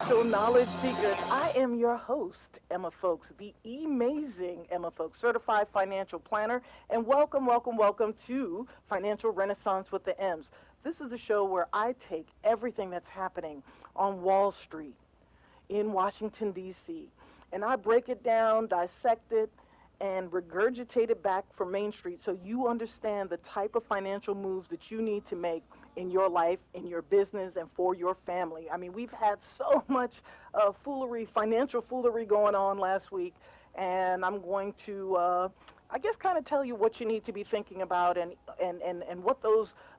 So, knowledge seekers, I am your host, Emma Folks, the amazing Emma Folks, certified financial planner, and welcome to Financial Renaissance with the M's. This is a show where I take everything that's happening on Wall Street, in Washington, D.C., and I break it down, dissect it, and regurgitate it back from Main Street so you understand the type of financial moves that you need to make in your life, in your business, and for your family. I mean, we've had so much foolery, financial foolery going on last week, and I'm going to, I guess, kind of tell you what you need to be thinking about and what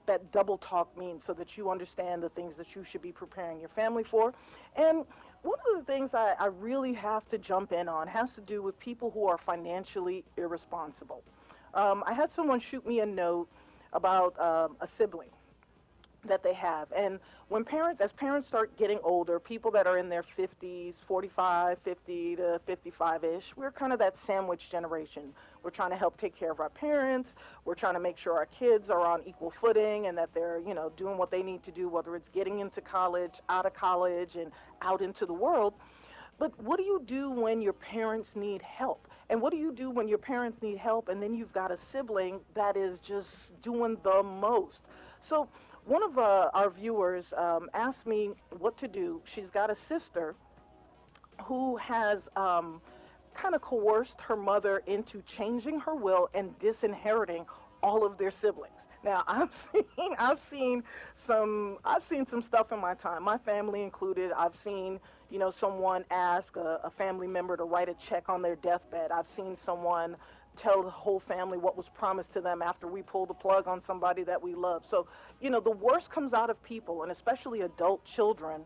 that double talk means so that you understand the things that you should be preparing your family for. And one of the things I really have to jump in on has to do with people who are financially irresponsible. I had someone shoot me a note about a sibling that they have. And as parents start getting older, people that are in their 50s, 45, 50 to 55-ish, we're kind of that sandwich generation. We're trying to help take care of our parents. We're trying to make sure our kids are on equal footing and that they're, doing what they need to do, whether it's getting into college, out of college, and out into the world. But what do you do when your parents need help? And what do you do when your parents need help and then you've got a sibling that is just doing the most? So one of our viewers asked me what to do. She's got a sister who has kind of coerced her mother into changing her will and disinheriting all of their siblings. Now, I've seen some stuff in my time, my family included. I've seen, someone ask a family member to write a check on their deathbed. I've seen someone tell the whole family what was promised to them after we pull the plug on somebody that we love. So, the worst comes out of people, and especially adult children,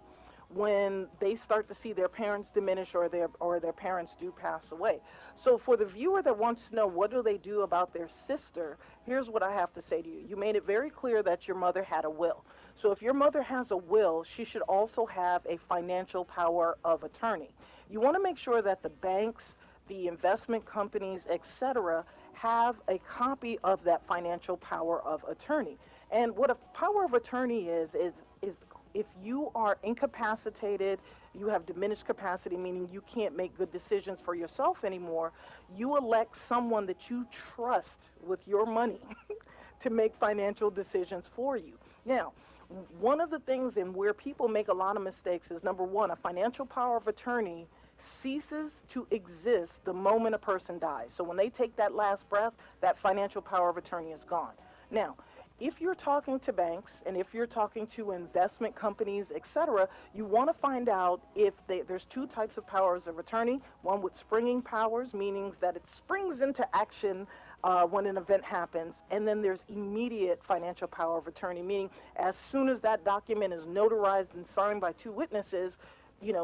when they start to see their parents diminish or their parents do pass away. So for the viewer that wants to know what do they do about their sister, here's what I have to say to you. You made it very clear that your mother had a will. So if your mother has a will, she should also have a financial power of attorney. You want to make sure that the banks, the investment companies, etc., have a copy of that financial power of attorney. And what a power of attorney is if you are incapacitated, you have diminished capacity, meaning you can't make good decisions for yourself anymore, you elect someone that you trust with your money to make financial decisions for you. Now, one of the things and where people make a lot of mistakes is, number one, a financial power of attorney ceases to exist the moment a person dies. So when they take that last breath, that financial power of attorney is gone. Now, if you're talking to banks and if you're talking to investment companies, etc., you want to find out if there's two types of powers of attorney. One with springing powers, meaning that it springs into action when an event happens. And then there's immediate financial power of attorney, meaning as soon as that document is notarized and signed by two witnesses,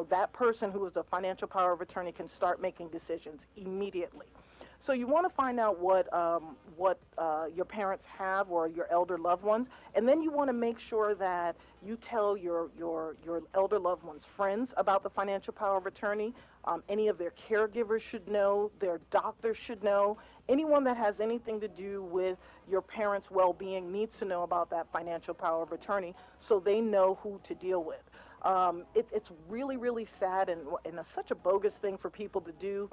that person who is the financial power of attorney can start making decisions immediately. So you want to find out what your parents have or your elder loved ones, and then you want to make sure that you tell your elder loved ones' friends about the financial power of attorney. Any of their caregivers should know, their doctors should know. Anyone that has anything to do with your parents' well-being needs to know about that financial power of attorney so they know who to deal with. It's really, really sad and such a bogus thing for people to do.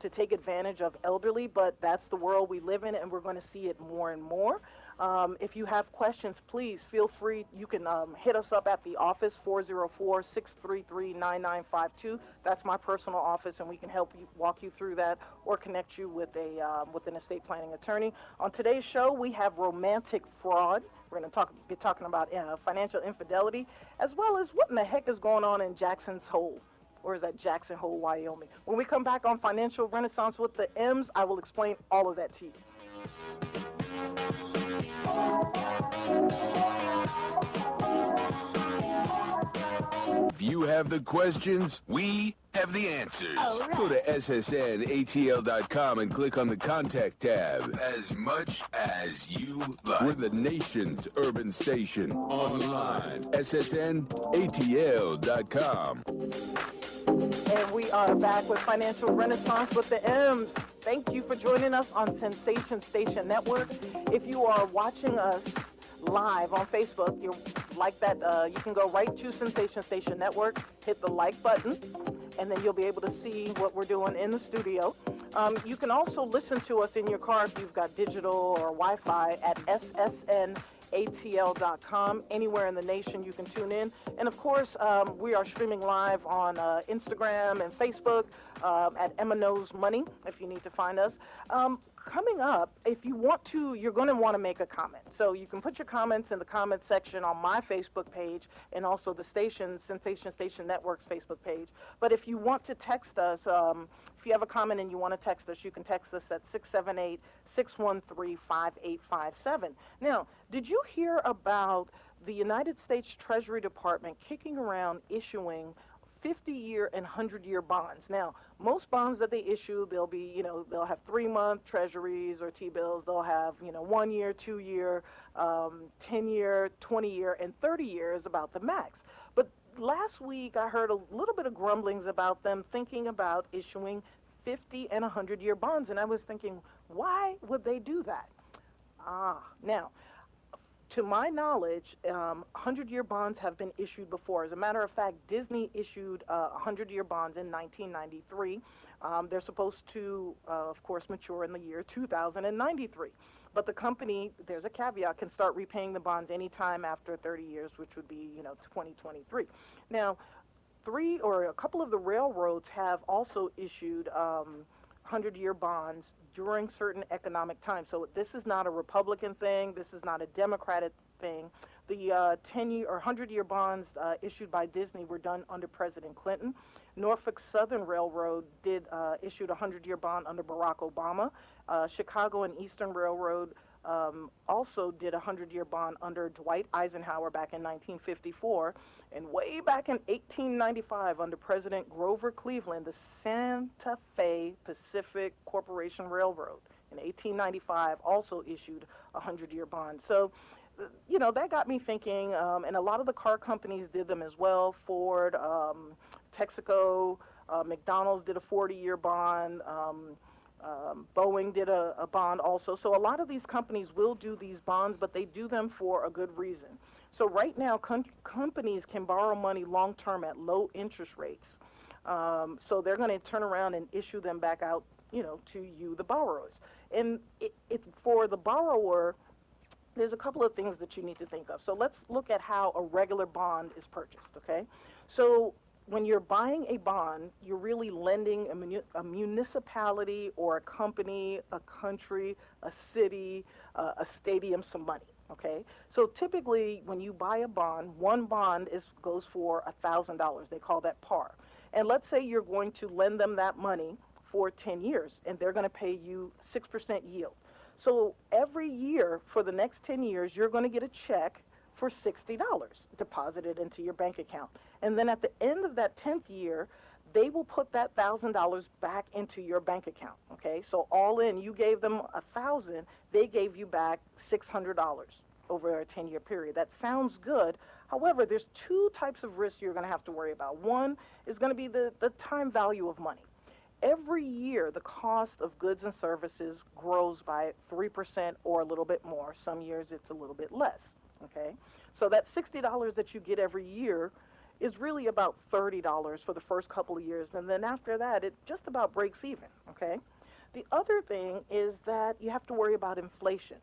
To take advantage of elderly, but that's the world we live in, and we're going to see it more and more. If you have questions, please feel free. You can hit us up at the office, 404-633-9952. That's my personal office, and we can help you walk you through that or connect you with an estate planning attorney. On today's show, we have romantic fraud. We're going to be talking about financial infidelity, as well as what in the heck is going on in Jackson's Hole. Or is that Jackson Hole, Wyoming? When we come back on Financial Renaissance with the M's, I will explain all of that to you. If you have the questions, we have the answers. Right. Go to ssnatl.com and click on the Contact tab. As much as you like. We're the nation's urban station. Online. ssnatl.com. And we are back with Financial Renaissance with the M's. Thank you for joining us on Sensation Station Network. If you are watching us live on Facebook. You're like that. You can go right to Sensation Station Network, hit the like button, and then you'll be able to see what we're doing in the studio. You can also listen to us in your car if you've got digital or Wi-Fi at ssnatl.com. Anywhere in the nation you can tune in. And of course, we are streaming live on Instagram and Facebook at Emma Knows Money if you need to find us. Coming up, if you want to, you're going to want to make a comment. So you can put your comments in the comment section on my Facebook page and also the station, Sensation Station Network's Facebook page. But if you want to text us, if you have a comment and you want to text us, you can text us at 678-613-5857. Now, did you hear about the United States Treasury Department kicking around issuing 50-year and 100-year bonds? Now, most bonds that they issue, they'll be, they'll have 3-month treasuries or T-bills. They'll have, 1 year, 2 year, 10-year, 20-year, and 30 years about the max. But last week, I heard a little bit of grumblings about them thinking about issuing 50 and 100-year bonds, and I was thinking, why would they do that? Now, to my knowledge, 100-year bonds have been issued before. As a matter of fact, Disney issued 100-year bonds in 1993. They're supposed to, of course, mature in the year 2093. But the company, there's a caveat, can start repaying the bonds anytime after 30 years, which would be, 2023. Now, a couple of the railroads have also issued 100-year bonds during certain economic times. So this is not a Republican thing. This is not a Democratic thing. The 10-year or 100-year bonds issued by Disney were done under President Clinton. Norfolk Southern Railroad issued a 100-year bond under Barack Obama. Chicago and Eastern Railroad also did a 100-year bond under Dwight Eisenhower back in 1954. And way back in 1895, under President Grover Cleveland, the Santa Fe Pacific Corporation Railroad in 1895 also issued a 100-year bond. So, that got me thinking, and a lot of the car companies did them as well. Ford, Texaco, McDonald's did a 40-year bond. Boeing did a bond also. So a lot of these companies will do these bonds, but they do them for a good reason. So right now, companies can borrow money long-term at low interest rates. So they're going to turn around and issue them back out, to you, the borrowers. And for the borrower, there's a couple of things that you need to think of. So let's look at how a regular bond is purchased, okay? So when you're buying a bond, you're really lending a municipality or a company, a country, a city, a stadium some money, okay? So typically when you buy a bond, one bond goes for $1,000. They call that par. And let's say you're going to lend them that money for 10 years, and they're going to pay you 6% yield. So every year for the next 10 years, you're going to get a check for $60 deposited into your bank account. And then at the end of that 10th year, they will put that $1,000 back into your bank account, okay? So all in, you gave them $1,000, they gave you back $600 over a 10-year period. That sounds good. However, there's 2 types of risks you're going to have to worry about. One is going to be the time value of money. Every year, the cost of goods and services grows by 3% or a little bit more. Some years, it's a little bit less, okay? So that $60 that you get every year is really about $30 for the first couple of years. And then after that, it just about breaks even, okay? The other thing is that you have to worry about inflation.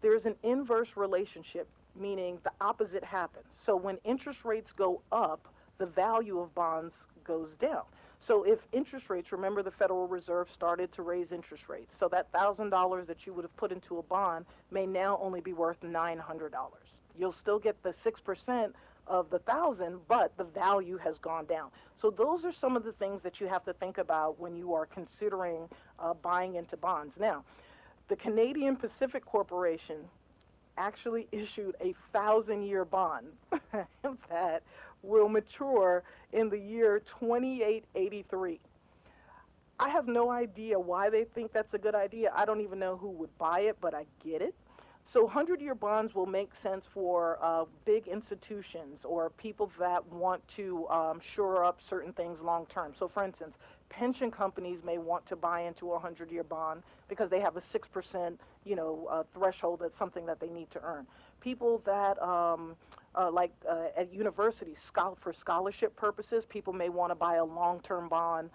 There's an inverse relationship, meaning the opposite happens. So when interest rates go up, the value of bonds goes down. So if interest rates, remember the Federal Reserve started to raise interest rates. So that $1,000 that you would have put into a bond may now only be worth $900. You'll still get the 6% of the 1,000, but the value has gone down. So those are some of the things that you have to think about when you are considering buying into bonds. Now, the Canadian Pacific Corporation actually issued a 1,000-year bond that will mature in the year 2883. I have no idea why they think that's a good idea. I don't even know who would buy it, but I get it. So 100-year bonds will make sense for big institutions or people that want to shore up certain things long term. So for instance, pension companies may want to buy into a 100-year bond because they have a 6% threshold. That's something that they need to earn. people that at universities, for scholarship purposes, people may want to buy a long-term bond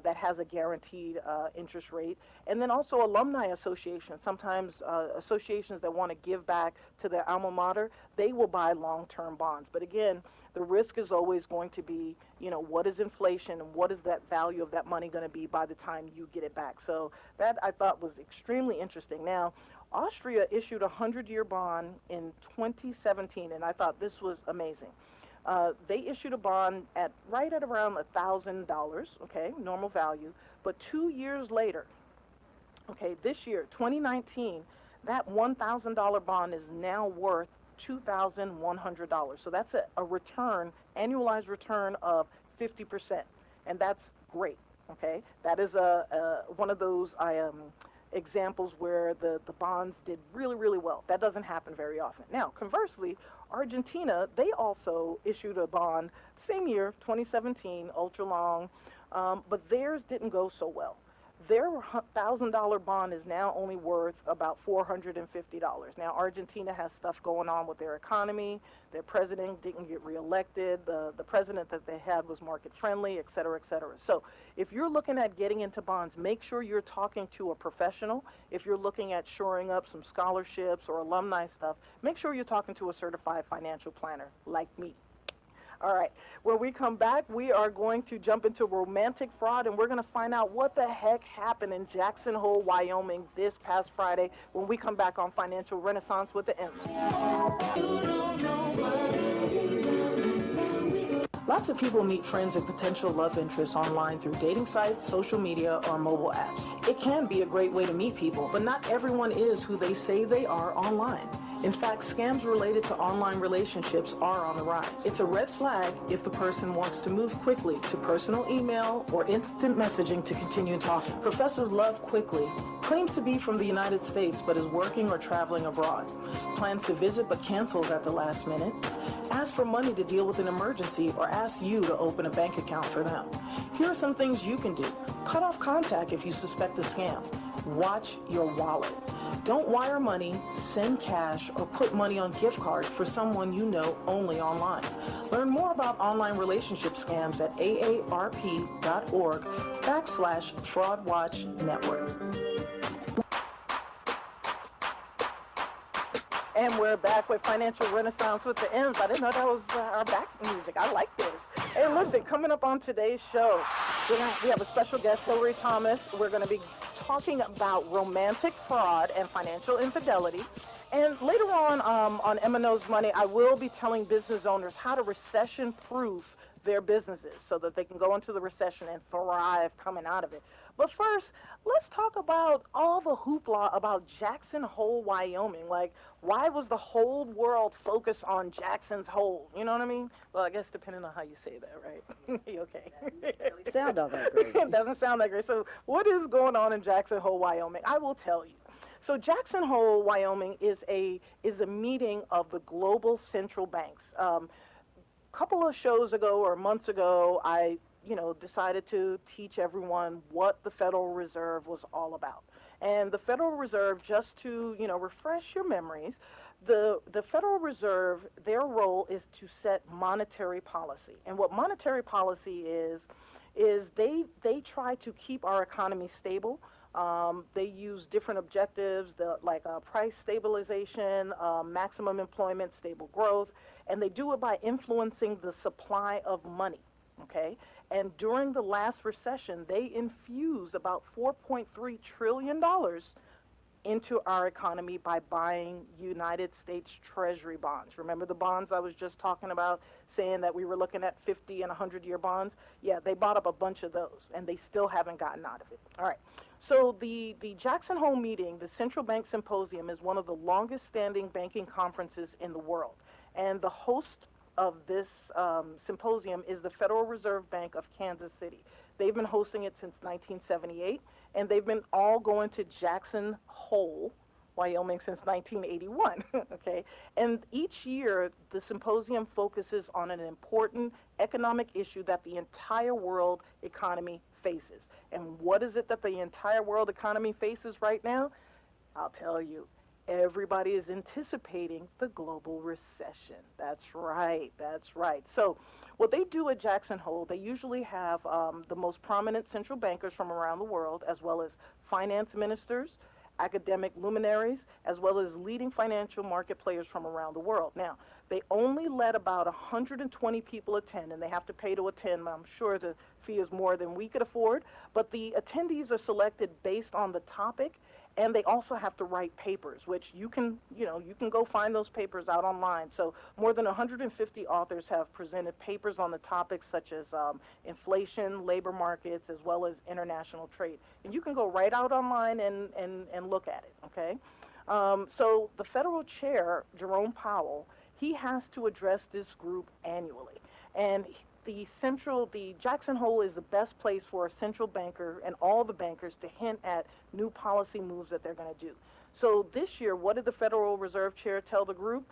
that has a guaranteed interest rate. And then also alumni associations. Sometimes associations that want to give back to their alma mater, they will buy long-term bonds. But again, the risk is always going to be, what is inflation and what is that value of that money going to be by the time you get it back. So that I thought was extremely interesting. Now, Austria issued a 100-year bond in 2017, and I thought this was amazing. They issued a bond right at around $1,000, okay, normal value. But 2 years later, okay, this year, 2019, that $1,000 bond is now worth $2,100. So that's a return, annualized return of 50%, and that's great. Okay, that is one of those examples where the bonds did really, really well. That doesn't happen very often. Now, conversely, Argentina, they also issued a bond same year, 2017, ultra long, but theirs didn't go so well. Their $1,000 bond is now only worth about $450. Now, Argentina has stuff going on with their economy. Their president didn't get reelected. The president that they had was market friendly, et cetera, et cetera. So if you're looking at getting into bonds, make sure you're talking to a professional. If you're looking at shoring up some scholarships or alumni stuff, make sure you're talking to a certified financial planner like me. All right, when we come back, we are going to jump into romantic fraud, and we're going to find out what the heck happened in Jackson Hole, Wyoming this past Friday when we come back on Financial Renaissance with the M's. Lots of people meet friends and potential love interests online through dating sites, social media, or mobile apps. It can be a great way to meet people, but not everyone is who they say they are online. In fact, scams related to online relationships are on the rise. It's a red flag if the person wants to move quickly to personal email or instant messaging to continue talking. Professors Love Quickly claims to be from the United States but is working or traveling abroad. Plans to visit but cancels at the last minute. Ask for money to deal with an emergency or ask you to open a bank account for them. Here are some things you can do. Cut off contact if you suspect a scam. Watch your wallet. Don't wire money, send cash, or put money on gift cards for someone you know only online. Learn more about online relationship scams at aarp.org/FraudWatchNetwork. And we're back with Financial Renaissance with the M's. I didn't know that was our back music. I like this. Hey, listen, coming up on today's show, we have a special guest, Hillary Thomas. We're going to be talking about romantic fraud and financial infidelity. And later on M&O's Money, I will be telling business owners how to recession-proof their businesses so that they can go into the recession and thrive coming out of it. But first, let's talk about all the hoopla about Jackson Hole, Wyoming. Like, why was the whole world focused on Jackson's Hole? You know what I mean? Well, I guess depending on how you say that, right? Okay. It sound all that great. It doesn't sound that great. So what is going on in Jackson Hole, Wyoming? I will tell you. So Jackson Hole, Wyoming is a meeting of the global central banks. Couple of shows ago or months ago, I decided to teach everyone what the Federal Reserve was all about. And the Federal Reserve, just to, refresh your memories, the Federal Reserve, their role is to set monetary policy. And what monetary policy is they try to keep our economy stable. They use different objectives, like price stabilization, maximum employment, stable growth, and they do it by influencing the supply of money, okay? And during the last recession, they infused about $4.3 trillion into our economy by buying United States Treasury bonds. Remember the bonds I was just talking about, saying that we were looking at 50 and 100-year bonds? Yeah, they bought up a bunch of those, and they still haven't gotten out of it. All right. So the Jackson Hole meeting, the Central Bank Symposium, is one of the longest-standing banking conferences in the world. And the host of this symposium is the Federal Reserve Bank of Kansas City. They've been hosting it since 1978, and they've been all going to Jackson Hole, Wyoming, since 1981, okay? And each year, the symposium focuses on an important economic issue that the entire world economy faces. And what is it that the entire world economy faces right now? I'll tell you. Everybody is anticipating the global recession. That's right. That's right. So, what they do at Jackson Hole, they usually have the most prominent central bankers from around the world, as well as finance ministers, academic luminaries, as well as leading financial market players from around the world. Now, they only let about 120 people attend, and they have to pay to attend. I'm sure the fee is more than we could afford, but the attendees are selected based on the topic, and they also have to write papers, which you can go find those papers out online. So more than 150 authors have presented papers on the topics such as inflation, labor markets, as well as international trade. And you can go right out online and look at it, okay? So the federal chair, Jerome Powell, he has to address this group annually. And the Jackson Hole is the best place for a central banker and all the bankers to hint at new policy moves that they're going to do. So this year, what did the Federal Reserve Chair tell the group?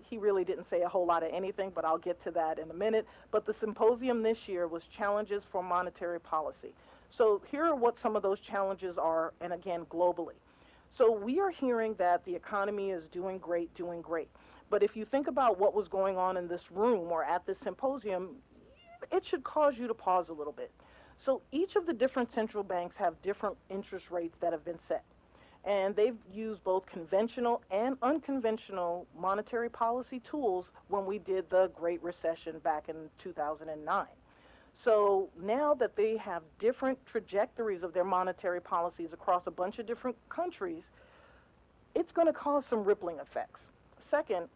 He really didn't say a whole lot of anything, but I'll get to that in a minute. But the symposium this year was challenges for monetary policy. So here are what some of those challenges are, and again, globally. So we are hearing that the economy is doing great, doing great. But if you think about what was going on in this room or at this symposium, it should cause you to pause a little bit. So each of the different central banks have different interest rates that have been set. And they've used both conventional and unconventional monetary policy tools when we did the Great Recession back in 2009. So now that they have different trajectories of their monetary policies across a bunch of different countries, it's going to cause some rippling effects. Second,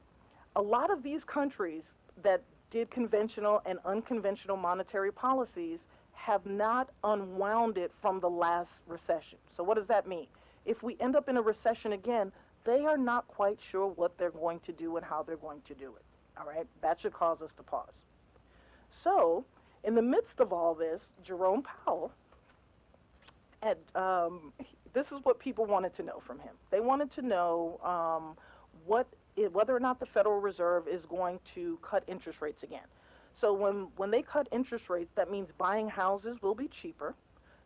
a lot of these countries that did conventional and unconventional monetary policies have not unwound it from the last recession. So what does that mean? If we end up in a recession again, they are not quite sure what they're going to do and how they're going to do it. All right? That should cause us to pause. So, in the midst of all this, Jerome Powell, this is what people wanted to know from him. They wanted to know whether or not the Federal Reserve is going to cut interest rates again. So when they cut interest rates, that means buying houses will be cheaper.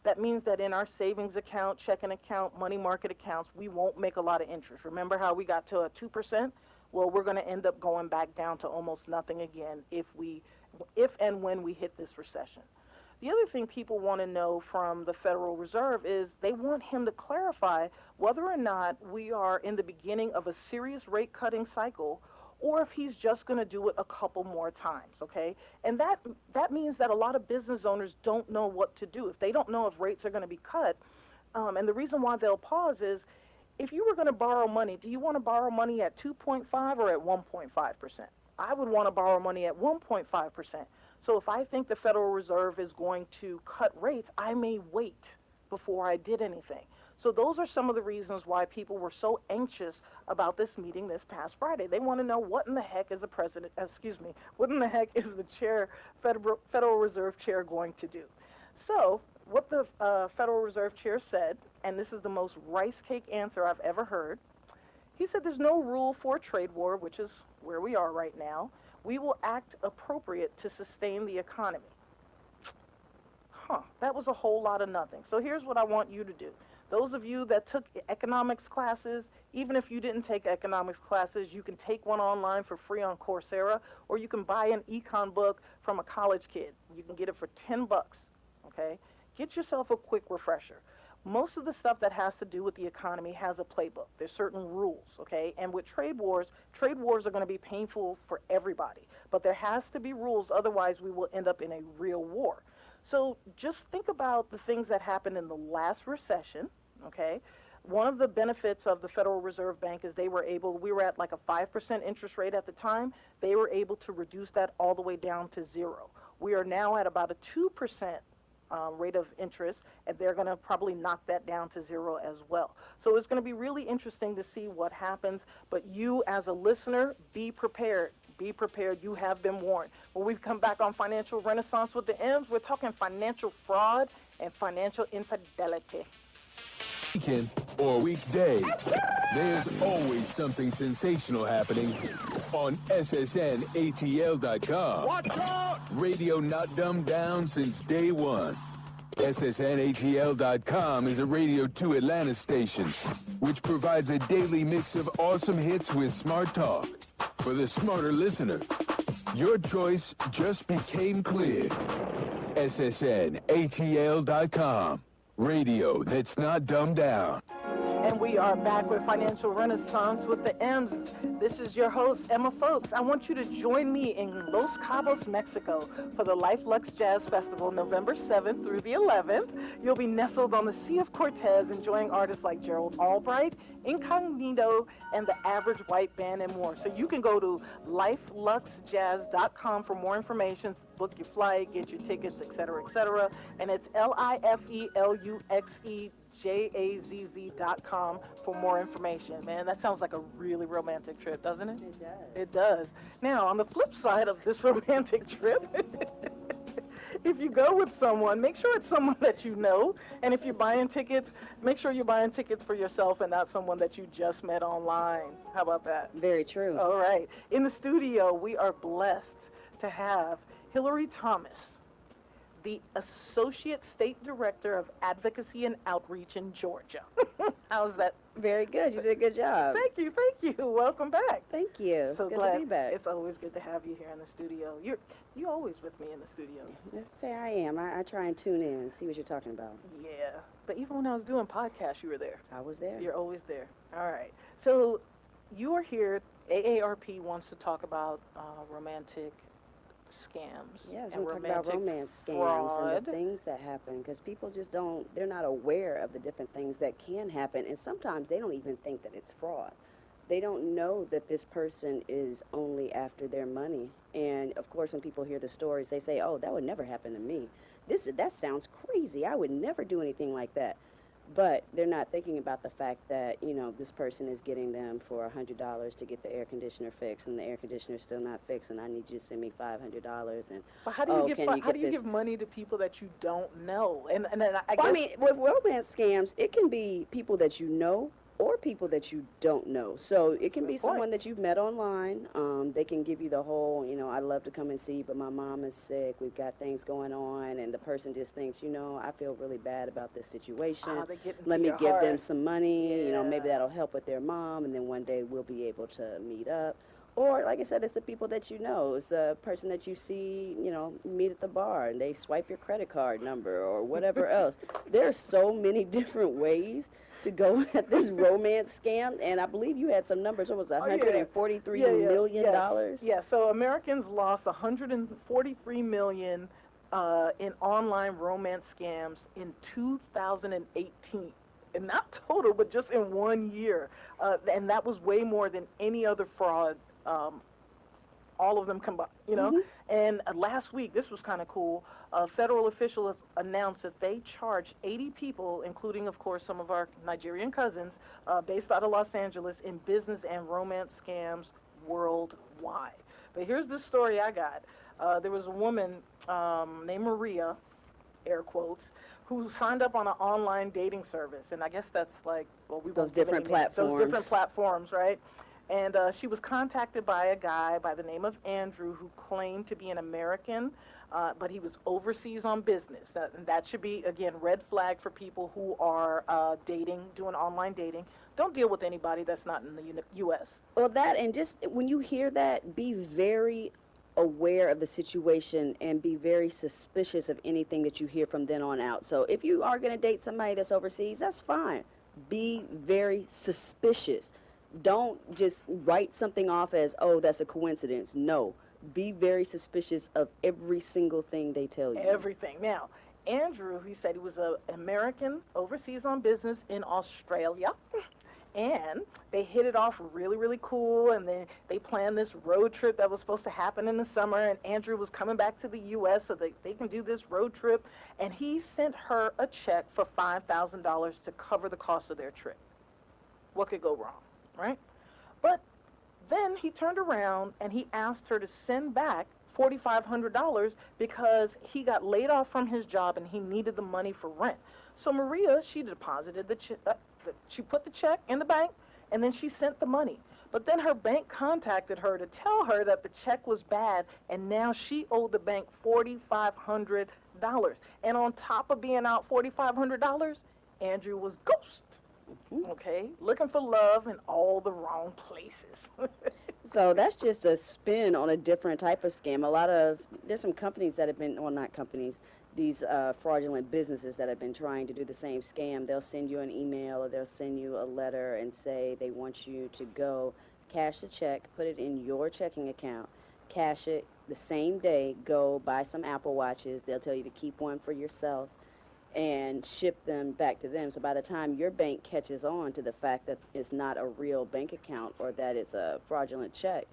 That means that in our savings account, checking account, money market accounts, we won't make a lot of interest. Remember how we got to a 2%? Well, we're going to end up going back down to almost nothing again if and when we hit this recession. The other thing people want to know from the Federal Reserve is they want him to clarify whether or not we are in the beginning of a serious rate cutting cycle or if he's just going to do it a couple more times, okay? And that means that a lot of business owners don't know what to do. If they don't know if rates are going to be cut, and the reason why they'll pause is if you were going to borrow money, do you want to borrow money at 2.5 or at 1.5%? I would want to borrow money at 1.5%. So if I think the Federal Reserve is going to cut rates, I may wait before I did anything. So those are some of the reasons why people were so anxious about this meeting this past Friday. They want to know what in the heck is what in the heck is the Federal Reserve Chair going to do? So what the Federal Reserve Chair said, and this is the most rice cake answer I've ever heard, he said there's no rule for a trade war, which is where we are right now. We will act appropriate to sustain the economy. That was a whole lot of nothing. So here's what I want you to do. Those of you that took economics classes, even if you didn't take economics classes, you can take one online for free on Coursera, or you can buy an econ book from a college kid. You can get it for $10, okay? Get yourself a quick refresher. Most of the stuff that has to do with the economy has a playbook. There's certain rules, okay? And with trade wars are going to be painful for everybody. But there has to be rules, otherwise we will end up in a real war. So just think about the things that happened in the last recession, okay? One of the benefits of the Federal Reserve Bank is we were at like a 5% interest rate at the time. They were able to reduce that all the way down to 0. We are now at about a 2% rate of interest, and they're going to probably knock that down to 0 as well. So it's going to be really interesting to see what happens, but you as a listener, be prepared. Be prepared. You have been warned. When we come back on Financial Renaissance with the M's, we're talking financial fraud and financial infidelity. Weekend or weekday, there's always something sensational happening on SSNATL.com. Watch out! Radio not dumbed down since day one. SSNATL.com is a Radio 2 Atlanta station, which provides a daily mix of awesome hits with smart talk. For the smarter listener, your choice just became clear. SSNATL.com. Radio that's not dumbed down. And we are back with Financial Renaissance with the M's. This is your host, Emma Folks. I want you to join me in Los Cabos, Mexico for the Life Lux Jazz Festival, November 7th through the 11th. You'll be nestled on the Sea of Cortez, enjoying artists like Gerald Albright, Incognito, and the Average White Band, and more. So you can go to lifeluxjazz.com for more information, book your flight, get your tickets, etc., etc. And it's LIFELUXEJAZZ.com for more information. Man, that sounds like a really romantic trip, doesn't it? It does. It does. Now, on the flip side of this romantic trip, if you go with someone, make sure it's someone that you know. And if you're buying tickets, make sure you're buying tickets for yourself and not someone that you just met online. How about that? Very true. All right. In the studio, we are blessed to have Hillary Thomas, the Associate State Director of Advocacy and Outreach in Georgia. How's that? Very good. You did a good job. Thank you. Welcome back. Thank you. So good glad to be back. It's always good to have you here in the studio. You always with me in the studio. Let's say I am. I try and tune in and see what you're talking about. Yeah. But even when I was doing podcasts, you were there. I was there. You're always there. All right. So you are here. AARP wants to talk about romantic scams. Yes, and we're talking about romance scams fraud. and the things that happen because people just they're not aware of the different things that can happen, and sometimes they don't even think that it's fraud. They don't know that this person is only after their money. And of course, when people hear the stories, they say, "Oh, that would never happen to me. That sounds crazy. I would never do anything like that." But they're not thinking about the fact that, this person is getting them for $100 to get the air conditioner fixed, and the air conditioner's still not fixed, and I need you to send me $500. And But how do you give money to people that you don't know? And then I guess, I mean, with romance scams, it can be people that you know or people that you don't know. So it can be someone that you've met online. They can give you the whole, I'd love to come and see, but my mom is sick. We've got things going on. And the person just thinks, I feel really bad about this situation. Let me give them some money. Yeah. Maybe that'll help with their mom. And then one day we'll be able to meet up. Or, like I said, it's the people that you know. It's a person that you see, meet at the bar, and they swipe your credit card number or whatever else. There are so many different ways to go at this romance scam, and I believe you had some numbers. It was $143 million. Yeah, so Americans lost $143 million in online romance scams in 2018. And not total, but just in 1 year. And that was way more than any other fraud, all of them combined, Mm-hmm. And last week, this was kind of cool, federal officials announced that they charged 80 people, including, of course, some of our Nigerian cousins, based out of Los Angeles, in business and romance scams worldwide. But here's the story I got. There was a woman named Maria, air quotes, who signed up on an online dating service. And I guess that's like, well, we Those won't give different any names. platforms. Those different platforms, right? And she was contacted by a guy by the name of Andrew who claimed to be an American, but he was overseas on business. That should be, again, red flag for people who are doing online dating. Don't deal with anybody that's not in the U.S. Well, that, and just when you hear that, be very aware of the situation and be very suspicious of anything that you hear from then on out. So if you are going to date somebody that's overseas, that's fine. Be very suspicious. Don't just write something off as, oh, that's a coincidence. No. Be very suspicious of every single thing they tell you. Everything. Now, Andrew, he said he was an American overseas on business in Australia. And they hit it off really, really cool, and they planned this road trip that was supposed to happen in the summer, and Andrew was coming back to the U.S. so they can do this road trip, and he sent her a check for $5,000 to cover the cost of their trip. What could go wrong, right? But then he turned around and he asked her to send back $4,500 because he got laid off from his job and he needed the money for rent. So Maria, she deposited she put the check in the bank, and then she sent the money. But then her bank contacted her to tell her that the check was bad, and now she owed the bank $4,500. $4,500. And on top of being out $4,500, Andrew was ghost. Okay, looking for love in all the wrong places. So that's just a spin on a different type of scam. There's some companies that have been, well, not companies, these fraudulent businesses that have been trying to do the same scam. They'll send you an email or they'll send you a letter and say they want you to go cash the check, put it in your checking account, cash it the same day, go buy some Apple Watches. They'll tell you to keep one for yourself and ship them back to them. So by the time your bank catches on to the fact that it's not a real bank account or that it's a fraudulent check,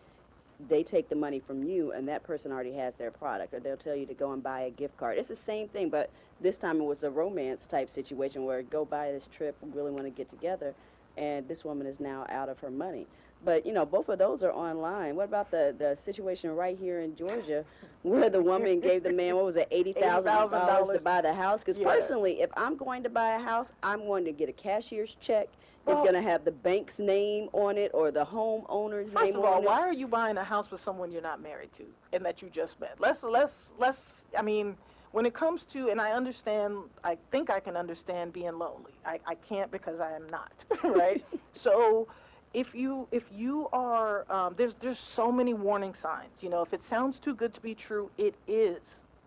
they take the money from you and that person already has their product, or they'll tell you to go and buy a gift card. It's the same thing, but this time it was a romance type situation where go buy this trip, we really want to get together, and this woman is now out of her money. But, you know, both of those are online. What about the situation right here in Georgia where the woman gave the man, what was it, $80,000 to buy the house? Because personally, if I'm going to buy a house, I'm going to get a cashier's check. It's going to have the bank's name on it or the homeowner's name on it. First of all, why are you buying a house with someone you're not married to and that you just met? I mean, when it comes to, and I understand, I think I can understand being lonely. I can't because I am not, right? So if you are, there's so many warning signs. You know, if it sounds too good to be true, it is.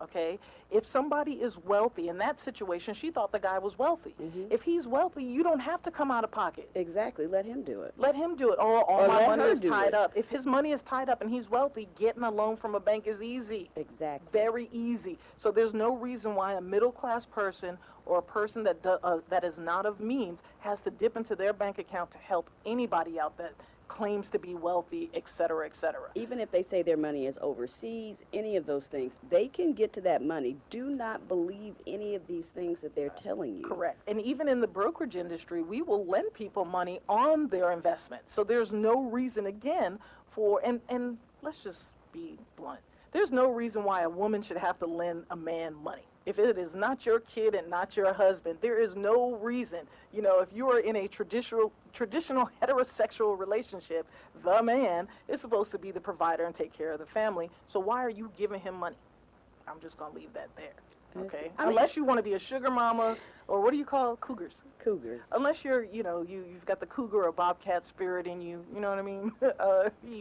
Okay, if somebody is wealthy, in that situation, she thought the guy was wealthy. If he's wealthy, you don't have to come out of pocket. Exactly, let him do it. Let him do it. Or my money is tied up. If his money is tied up and he's wealthy, getting a loan from a bank is easy. Exactly. Very easy. So there's no reason why a middle-class person or a person that is not of means has to dip into their bank account to help anybody out that claims to be wealthy, et cetera, et cetera. Even if they say their money is overseas, any of those things, they can get to that money. Do not believe any of these things that they're telling you. Correct. And even in the brokerage industry, we will lend people money on their investments. So there's no reason, again, and let's just be blunt. There's no reason why a woman should have to lend a man money. If it is not your kid and not your husband, there is no reason. You know, if you are in a traditional heterosexual relationship, the man is supposed to be the provider and take care of the family. So why are you giving him money? I'm just going to leave that there. Okay? Unless you want to be a sugar mama, or what do you call cougars? Cougars. Unless you're, you know, you've got the cougar or bobcat spirit in you, you know what I mean?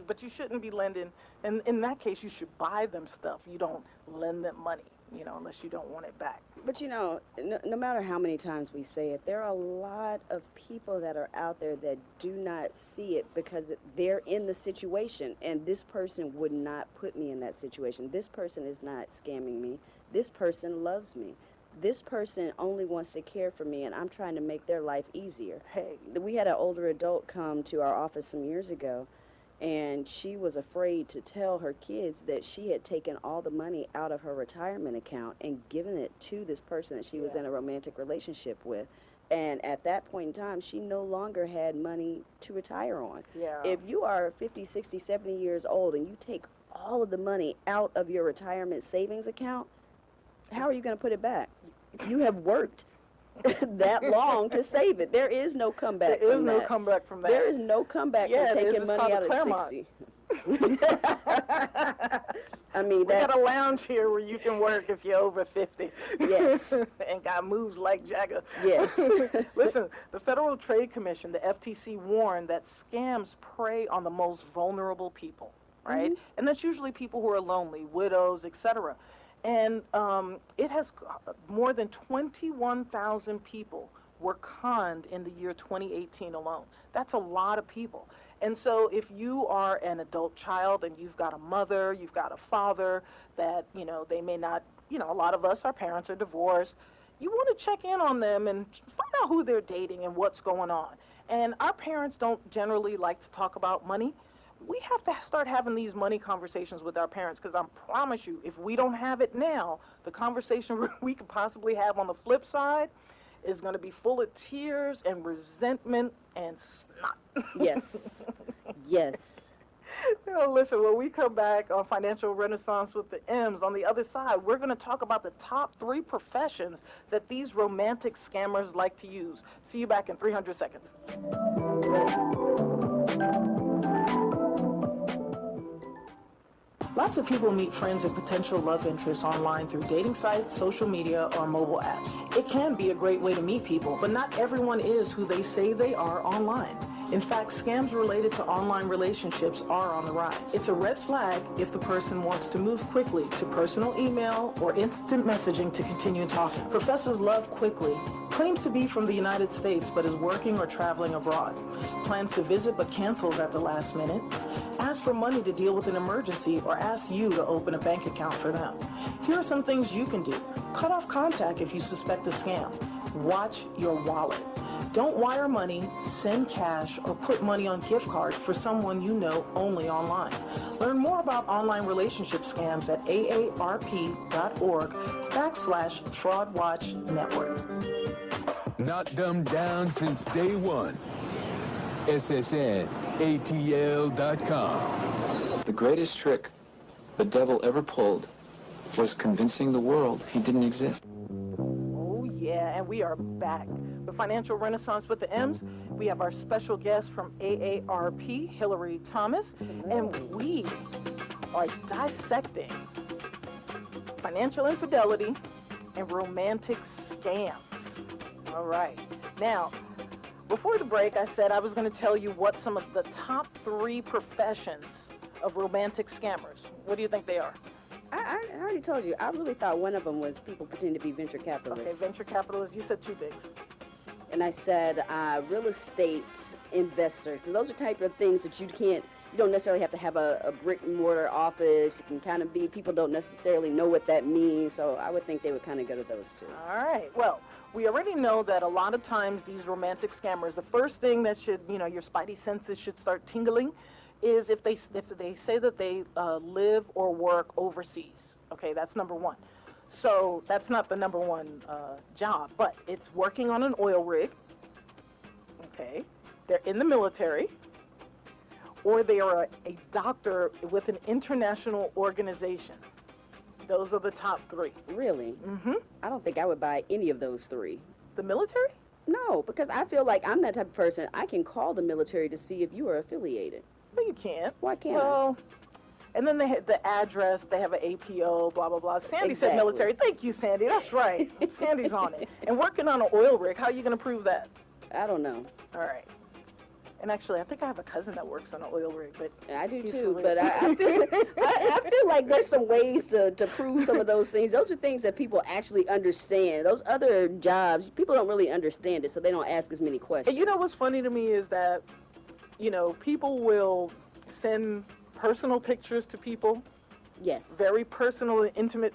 But you shouldn't be lending. And in that case, you should buy them stuff. You don't lend them money, you know, unless you don't want it back. But, you know, no matter how many times we say it, there are a lot of people that are out there that do not see it because they're in the situation, and this person would not put me in that situation. This person is not scamming me. This person loves me. This person only wants to care for me, and I'm trying to make their life easier. Hey, we had an older adult come to our office some years ago, and she was afraid to tell her kids that she had taken all the money out of her retirement account and given it to this person that she was in a romantic relationship with. And at that point in time, she no longer had money to retire on. Yeah. If you are 50, 60, 70 years old and you take all of the money out of your retirement savings account, how are you going to put it back? You have worked that long to save it. There is no comeback from that. There is no comeback from that. There is no comeback from taking money out at 60. I mean, we got a lounge here where you can work if you're over 50. Yes. And got moves like Jagger. Yes. Listen, the Federal Trade Commission, the FTC, warned that scams prey on the most vulnerable people, right? And that's usually people who are lonely, widows, etc. And it has more than 21,000 people were conned in the year 2018 alone. That's a lot of people. And so if you are an adult child and you've got a mother, you've got a father that, you know, they may not, you know, a lot of us, our parents are divorced. You want to check in on them and find out who they're dating and what's going on. And our parents don't generally like to talk about money. We have to start having these money conversations with our parents, because I promise you, if we don't have it now, the conversation we could possibly have on the flip side is going to be full of tears and resentment and snot. Yes. Yes. You know, listen, when we come back on Financial Renaissance with the M's, on the other side, we're going to talk about the top 3 professions that these romantic scammers like to use. See you back in 300 seconds. Lots of people meet friends and potential love interests online through dating sites, social media, or mobile apps. It can be a great way to meet people, but not everyone is who they say they are online. In fact, scams related to online relationships are on the rise. It's a red flag if the person wants to move quickly to personal email or instant messaging to continue talking. Professors Love Quickly claims to be from the United States but is working or traveling abroad. Plans to visit but cancels at the last minute. Ask for money to deal with an emergency or ask you to open a bank account for them. Here are some things you can do. Cut off contact if you suspect a scam. Watch your wallet. Don't wire money, send cash, or put money on gift cards for someone you know only online. Learn more about online relationship scams at aarp.org/fraudwatchnetwork. Not dumbed down since day one. SSNATL.com. The greatest trick the devil ever pulled was convincing the world he didn't exist. Oh yeah, and we are back. The Financial Renaissance with the M's. We have our special guest from AARP, Hillary Thomas, and we are dissecting financial infidelity and romantic scams. All right. Now, before the break, I said I was going to tell you what some of the top 3 professions of romantic scammers. What do you think they are? I already told you. I really thought one of them was people pretending to be venture capitalists. Okay, venture capitalists. You said 2 things. And I said real estate investors, because those are type of things that you don't necessarily have to have a brick and mortar office. You can kind of be, people don't necessarily know what that means, so I would think they would kind of go to those 2. All right. Well, we already know that a lot of times these romantic scammers, the first thing that should, your spidey senses should start tingling is if they say that they live or work overseas. Okay, that's number 1. So that's not the number 1 job, but it's working on an oil rig. Okay, they're in the military, or they are a doctor with an international organization. Those are the top 3. Really? Mm-hmm. I don't think I would buy any of those 3. The military? No, because I feel like I'm that type of person. I can call the military to see if you are affiliated. No, you can't. Why can't Well, and then they had the address, they have an APO, blah, blah, blah. Sandy said military. Thank you, Sandy. That's right. Sandy's on it. And working on an oil rig, how are you going to prove that? I don't know. All right. And actually, I think I have a cousin that works on an oil rig, but I do he's too, for but real. I feel like there's some ways to prove some of those things. Those are things that people actually understand. Those other jobs, people don't really understand it, so they don't ask as many questions. And you know what's funny to me is that, people will send personal pictures to people. Yes. Very personal and intimate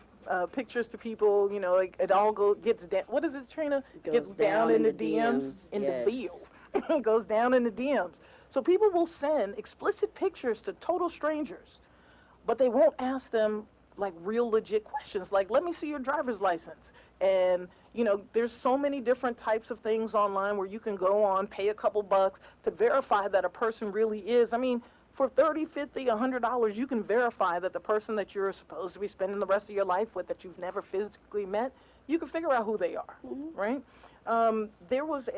pictures to people. Like it all gets down. What is it, Trina? Gets down in the DMs. In yes. the bio. It goes down in the DMs. So people will send explicit pictures to total strangers, but they won't ask them like real legit questions. Like, let me see your driver's license. And there's so many different types of things online where you can go on, pay a couple bucks to verify that a person really is. I mean, for $30, $50, $100, you can verify that the person that you're supposed to be spending the rest of your life with, that you've never physically met, you can figure out who they are, right? There was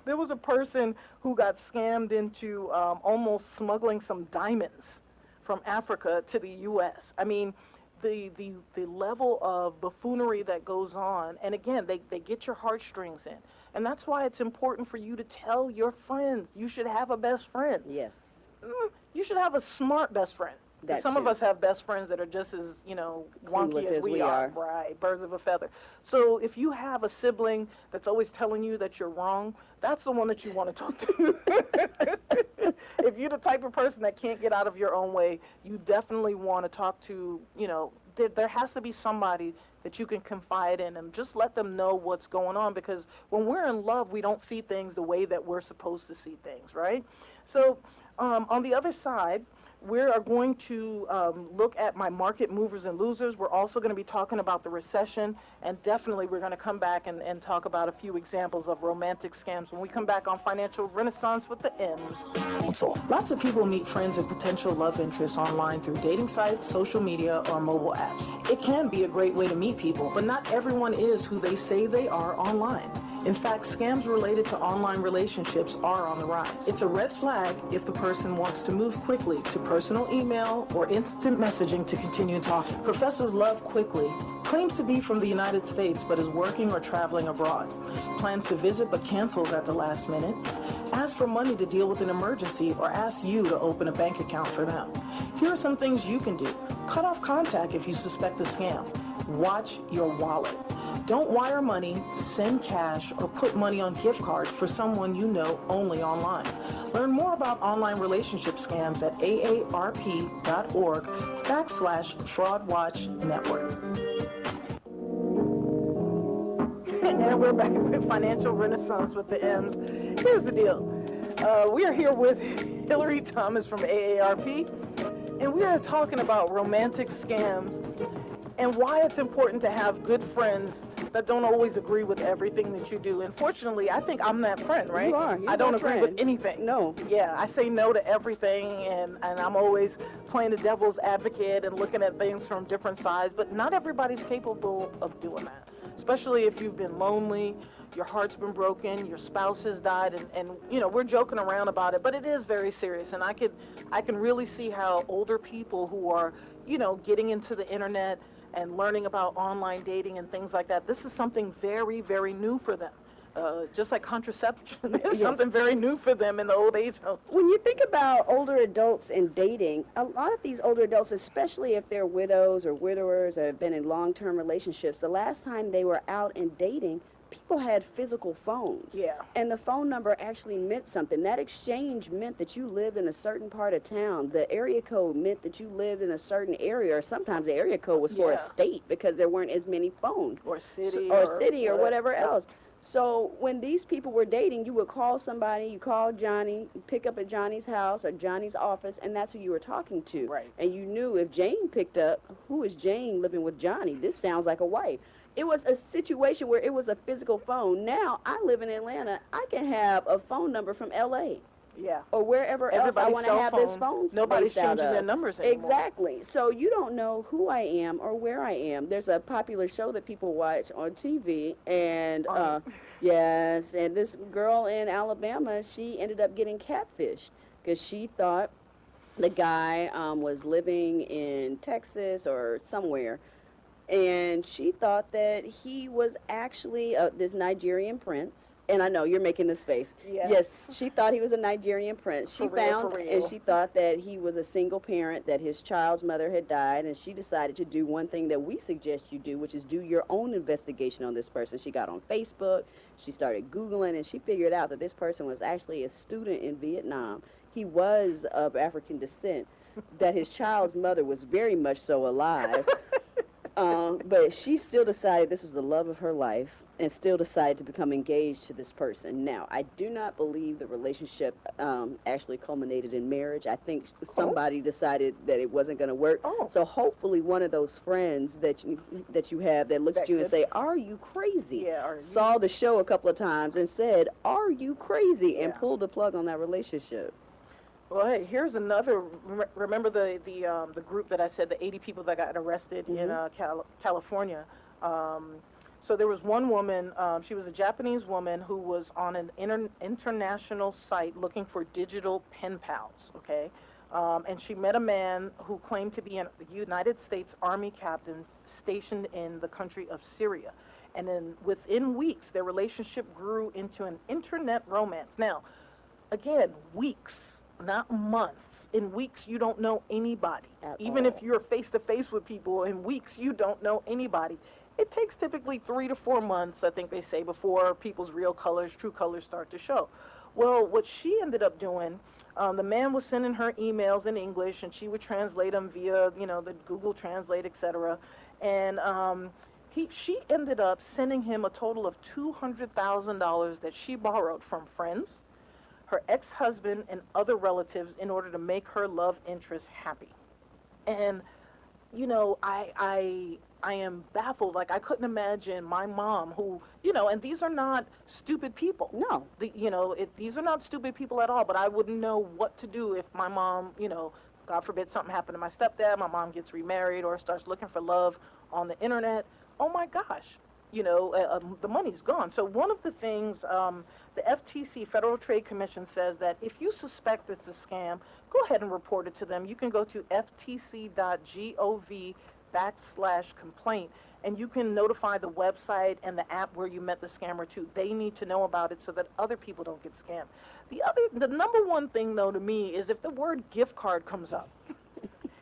there was a person who got scammed into almost smuggling some diamonds from Africa to the U.S. I mean, the level of buffoonery that goes on, and again, they get your heartstrings in. And that's why it's important for you to tell your friends. You should have a best friend. Yes. You should have a smart best friend. Some of us have best friends that are just as, wonky as we are. Right, birds of a feather. So if you have a sibling that's always telling you that you're wrong, that's the one that you want to talk to. If you're the type of person that can't get out of your own way, you definitely want to talk to, there has to be somebody that you can confide in and just let them know what's going on, because when we're in love, we don't see things the way that we're supposed to see things, right? So on the other side, we are going to look at my market movers and losers. We're also going to be talking about the recession, and definitely we're going to come back and talk about a few examples of romantic scams when we come back on Financial Renaissance with the M's. Lots of people meet friends and potential love interests online through dating sites, social media, or mobile apps. It can be a great way to meet people, but not everyone is who they say they are online. In fact, scams related to online relationships are on the rise. It's a red flag if the person wants to move quickly to personal email or instant messaging to continue talking. Professors Love Quickly claims to be from the United States but is working or traveling abroad. Plans to visit but cancels at the last minute. Ask for money to deal with an emergency or ask you to open a bank account for them. Here are some things you can do. Cut off contact if you suspect a scam. Watch your wallet. Don't wire money, send cash, or put money on gift cards for someone you know only online. Learn more about online relationship scams at aarp.org/FraudWatchNetwork. And we're back with Financial Renaissance with the M's. Here's the deal. We are here with Hillary Thomas from AARP, and we are talking about romantic scams and why it's important to have good friends that don't always agree with everything that you do. And fortunately, I think I'm that friend, right? You are. I don't agree with anything. No. Yeah, I say no to everything, and I'm always playing the devil's advocate and looking at things from different sides, but not everybody's capable of doing that, especially if you've been lonely, your heart's been broken, your spouse has died, and you know, we're joking around about it, but it is very serious. And I can really see how older people who are, you know, getting into the internet and learning about online dating and things like that, this is something very, very new for them. Just like contraception is something very new for them in the old age home. When you think about older adults and dating, a lot of these older adults, especially if they're widows or widowers or have been in long-term relationships, the last time they were out and dating, people had physical phones. Yeah. And the phone number actually meant something. That exchange meant that you lived in a certain part of town. The area code meant that you lived in a certain area, or sometimes the area code was for a state because there weren't as many phones. Or city. Or whatever else. So when these people were dating, you would call somebody, you call Johnny, you pick up at Johnny's house or Johnny's office, and that's who you were talking to. Right. And you knew if Jane picked up, who is Jane living with Johnny? This sounds like a wife. It was a situation where it was a physical phone. Now, I live in Atlanta. I can have a phone number from L.A. Yeah. or wherever else I want to have this phone. Nobody's based out changing of. their numbers anymore. Exactly. So you don't know who I am or where I am. There's a popular show that people watch on TV, and yes, and this girl in Alabama, she ended up getting catfished because she thought the guy was living in Texas or somewhere, and she thought that he was actually this Nigerian prince. And I know you're making this face. Yes, she thought he was a Nigerian prince. She found, and she thought that he was a single parent, that his child's mother had died, and she decided to do one thing that we suggest you do, which is do your own investigation on this person. She got on Facebook, she started Googling, and she figured out that this person was actually a student in Vietnam. He was of African descent, that his child's mother was very much so alive. But she still decided this was the love of her life and still decided to become engaged to this person. Now, I do not believe the relationship actually culminated in marriage. I think somebody decided that it wasn't going to work. So hopefully one of those friends that you have that looks at you and say, "Are you crazy?" saw the show a couple of times and said, "Are you crazy?" and pulled the plug on that relationship. Well, hey, here's another. Remember the group that I said, the 80 people that got arrested in California. So there was one woman. She was a Japanese woman who was on an international site looking for digital pen pals. Okay, and she met a man who claimed to be a United States Army captain stationed in the country of Syria. And then within weeks, their relationship grew into an internet romance. Now, again, weeks. Not months. In weeks, you don't know anybody. Even if you're face-to-face with people, in weeks, you don't know anybody. It takes typically 3 to 4 months, I think they say, before people's real colors, true colors start to show. Well, what she ended up doing, the man was sending her emails in English, and she would translate them via, the Google Translate, etc. And she ended up sending him a total of $200,000 that she borrowed from friends, her ex-husband, and other relatives in order to make her love interest happy. And, I am baffled. Like, I couldn't imagine my mom who, and these are not stupid people. No. These are not stupid people at all, but I wouldn't know what to do if my mom, God forbid something happened to my stepdad, my mom gets remarried or starts looking for love on the internet. Oh my gosh. the money's gone. So one of the things the FTC, Federal Trade Commission, says that if you suspect it's a scam, go ahead and report it to them. You can go to ftc.gov/complaint, and you can notify the website and the app where you met the scammer too. They need to know about it so that other people don't get scammed. The number one thing though to me is if the word gift card comes up.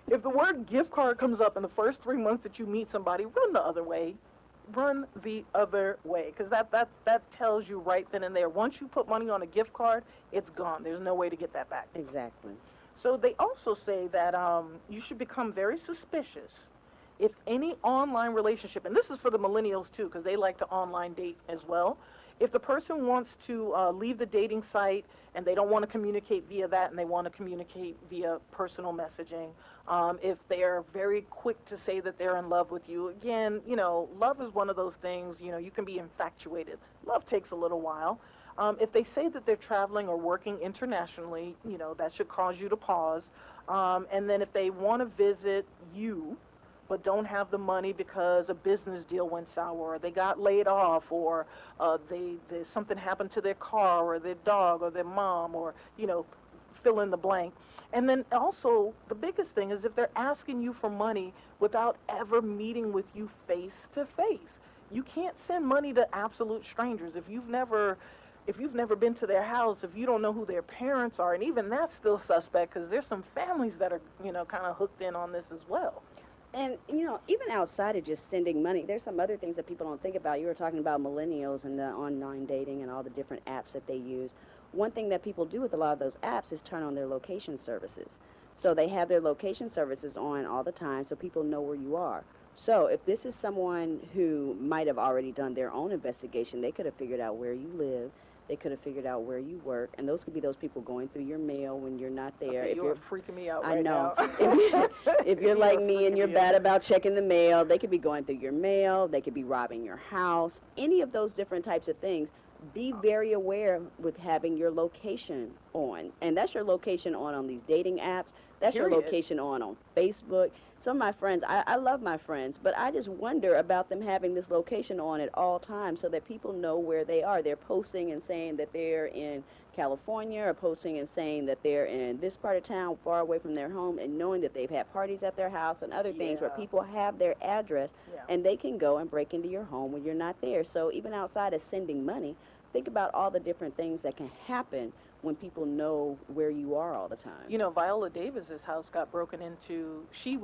If the word gift card comes up in the first 3 months that you meet somebody, run the other way. Run the other way, because that tells you right then and there. Once you put money on a gift card, it's gone. There's no way to get that back. Exactly. So they also say that you should become very suspicious if any online relationship, and this is for the millennials too, because they like to online date as well. If the person wants to leave the dating site and they don't want to communicate via that and they want to communicate via personal messaging, if they're very quick to say that they're in love with you, again, love is one of those things, you can be infatuated. Love takes a little while. If they say that they're traveling or working internationally, that should cause you to pause. And then if they want to visit you, but don't have the money because a business deal went sour, or they got laid off, or something happened to their car or their dog or their mom, or fill in the blank. And then also the biggest thing is if they're asking you for money without ever meeting with you face to face. You can't send money to absolute strangers if you've never been to their house, if you don't know who their parents are, and even that's still suspect because there's some families that are kind of hooked in on this as well. And, even outside of just sending money, there's some other things that people don't think about. You were talking about millennials and the online dating and all the different apps that they use. One thing that people do with a lot of those apps is turn on their location services. So they have their location services on all the time so people know where you are. So if this is someone who might have already done their own investigation, they could have figured out where you live. They could have figured out where you work, and those could be those people going through your mail when you're not there. Okay, you're freaking me out I right know. now. If you're like me and you're bad about checking the mail, they could be going through your mail. They could be robbing your house. Any of those different types of things. Be very aware with having your location on, and that's your location on these dating apps. That's Period. Your location on Facebook. Some of my friends, I love my friends, but I just wonder about them having this location on at all times so that people know where they are. They're posting and saying that they're in California, or posting and saying that they're in this part of town far away from their home, and knowing that they've had parties at their house and other things where people have their address, and they can go and break into your home when you're not there. So even outside of sending money, think about all the different things that can happen when people know where you are all the time. Viola Davis's house got broken into. She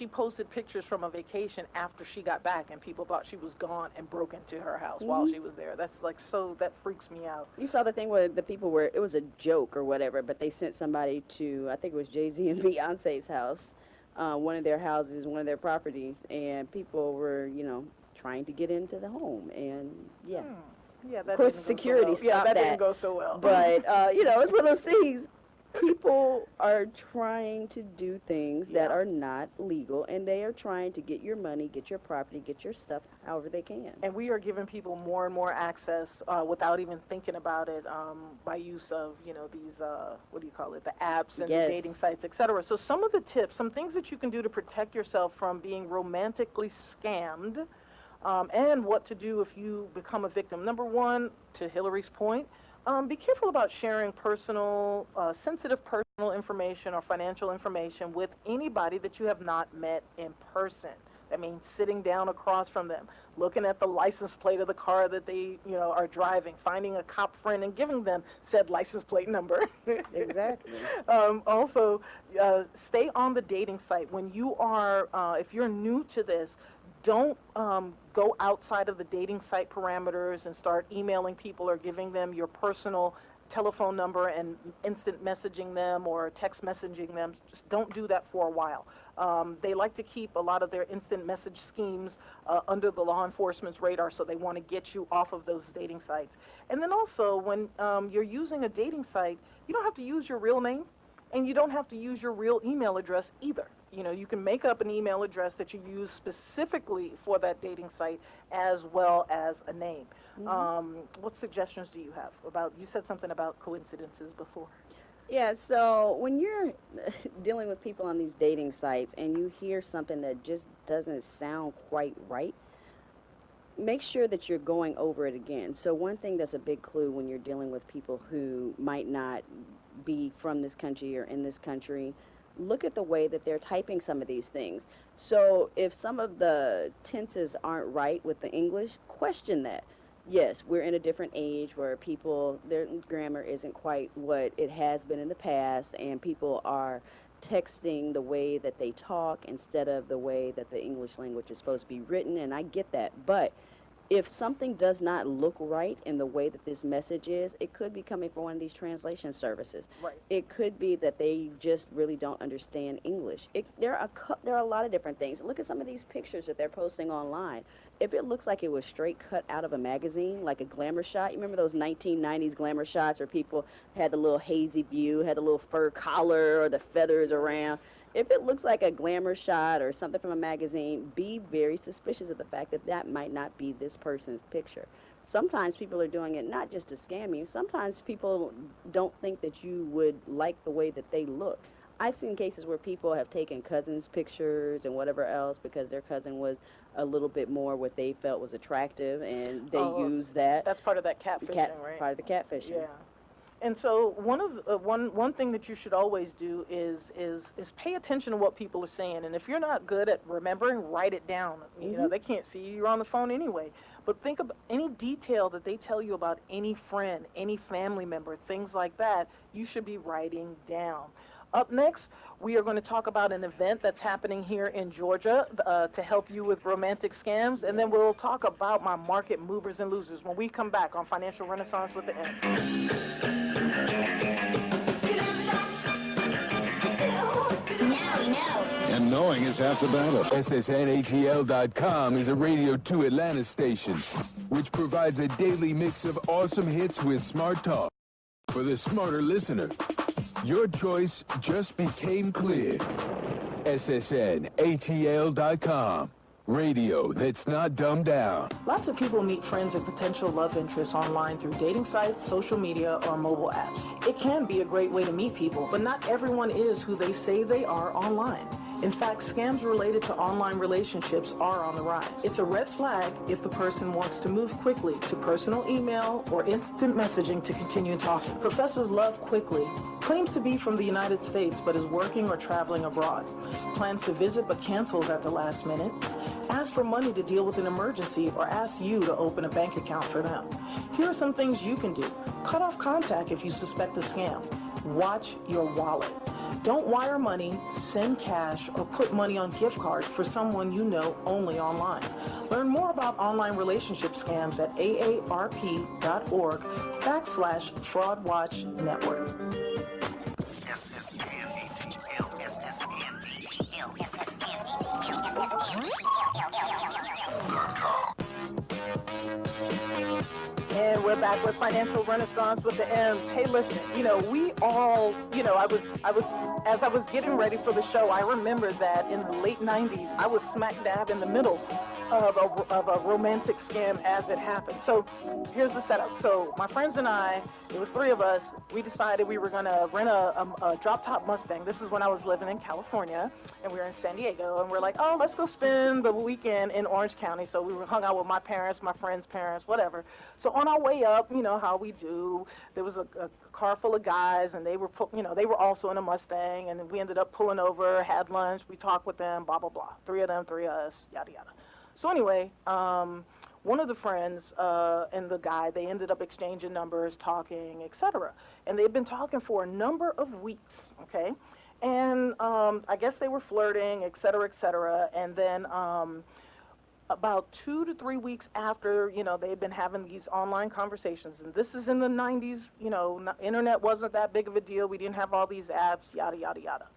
posted pictures from a vacation after she got back, and people thought she was gone and broke into her house while she was there. That's that freaks me out. You saw the thing where the people were, it was a joke or whatever, but they sent somebody to, I think it was Jay-Z and Beyonce's house, one of their houses, one of their properties, and people were, trying to get into the home, and Yeah, that of course, didn't go security so well. stopped that that. didn't go so well. But, it's one of those things. People are trying to do things that are not legal, and they are trying to get your money, get your property, get your stuff however they can. And we are giving people more and more access without even thinking about it by use of, these, the apps and the dating sites, etc. So some of the tips, some things that you can do to protect yourself from being romantically scammed, and what to do if you become a victim. Number one, to Hillary's point, be careful about sharing sensitive personal information or financial information with anybody that you have not met in person. That means sitting down across from them, looking at the license plate of the car that they, are driving, finding a cop friend and giving them said license plate number. Exactly. Also, stay on the dating site. When you are, if you're new to this, don't go outside of the dating site parameters and start emailing people or giving them your personal telephone number and instant messaging them or text messaging them. Just don't do that for a while. They like to keep a lot of their instant message schemes under the law enforcement's radar, so they want to get you off of those dating sites. And then also, when you're using a dating site, you don't have to use your real name, and you don't have to use your real email address either. You can make up an email address that you use specifically for that dating site as well as a name. What suggestions do you have you said something about coincidences before. Yeah, so when you're dealing with people on these dating sites and you hear something that just doesn't sound quite right, make sure that you're going over it again. So one thing that's a big clue when you're dealing with people who might not be from this country or in this country, look at the way that they're typing some of these things. So if some of the tenses aren't right with the English, question that. Yes, we're in a different age where people, their grammar isn't quite what it has been in the past, and people are texting the way that they talk instead of the way that the English language is supposed to be written, and I get that. But if something does not look right in the way that this message is, it could be coming from one of these translation services. Right. It could be that they just really don't understand English. There are a lot of different things. Look at some of these pictures that they're posting online. If it looks like it was straight cut out of a magazine, like a glamour shot, you remember those 1990s glamour shots where people had the little hazy view, had the little fur collar or the feathers around? If it looks like a glamour shot or something from a magazine, be very suspicious of the fact that that might not be this person's picture. Sometimes people are doing it not just to scam you. Sometimes people don't think that you would like the way that they look. I've seen cases where people have taken cousins' pictures and whatever else because their cousin was a little bit more what they felt was attractive, and they use that. That's part of that catfishing, right? Part of the catfishing. Yeah. And so one thing that you should always do is pay attention to what people are saying. And if you're not good at remembering, write it down. You know, they can't see you. You're on the phone anyway. But think of any detail that they tell you about any friend, any family member, things like that, you should be writing down. Up next, we are going to talk about an event that's happening here in Georgia to help you with romantic scams. And then we'll talk about my market movers and losers when we come back on Financial Renaissance with the M. And knowing is half the battle. SSNATL.com is a Radio 2 Atlanta station, which provides a daily mix of awesome hits with smart talk. For the smarter listener, your choice just became clear. SSNATL.com. Radio that's not dumbed down. Lots of people meet friends and potential love interests online through dating sites, social media, or mobile apps. It can be a great way to meet people, but not everyone is who they say they are online. In fact, scams related to online relationships are on the rise. It's a red flag if the person wants to move quickly to personal email or instant messaging to continue talking. Professors Love Quickly claims to be from the United States but is working or traveling abroad. Plans to visit but cancels at the last minute. Ask for money to deal with an emergency or ask you to open a bank account for them. Here are some things you can do. Cut off contact if you suspect a scam. Watch your wallet. Don't wire money, send cash, or put money on gift cards for someone you know only online. Learn more about online relationship scams at AARP.org/FraudWatchNetwork. And we're back with Financial Renaissance with the M's. Hey, listen, we all, as I was getting ready for the show, I remember that in the late 90s, I was smack dab in the middle of a romantic scam as it happened. So here's the setup. So my friends and I, it was three of us, we decided we were going to rent a drop-top Mustang. This is when I was living in California, and we were in San Diego, and we're like, oh, let's go spend the weekend in Orange County. So we hung out with my parents, my friends' parents, whatever. So on our way up, you know how we do, there was a car full of guys, and they were also in a Mustang, and we ended up pulling over, had lunch, we talked with them, blah, blah, blah. Three of them, three of us, yada, yada. So anyway, one of the friends and the guy, they ended up exchanging numbers, talking, etc. And they'd been talking for a number of weeks, okay? And I guess they were flirting, etc., etc. And then about 2 to 3 weeks after, they'd been having these online conversations, and this is in the 90s, internet wasn't that big of a deal. We didn't have all these apps, yada, yada, yada.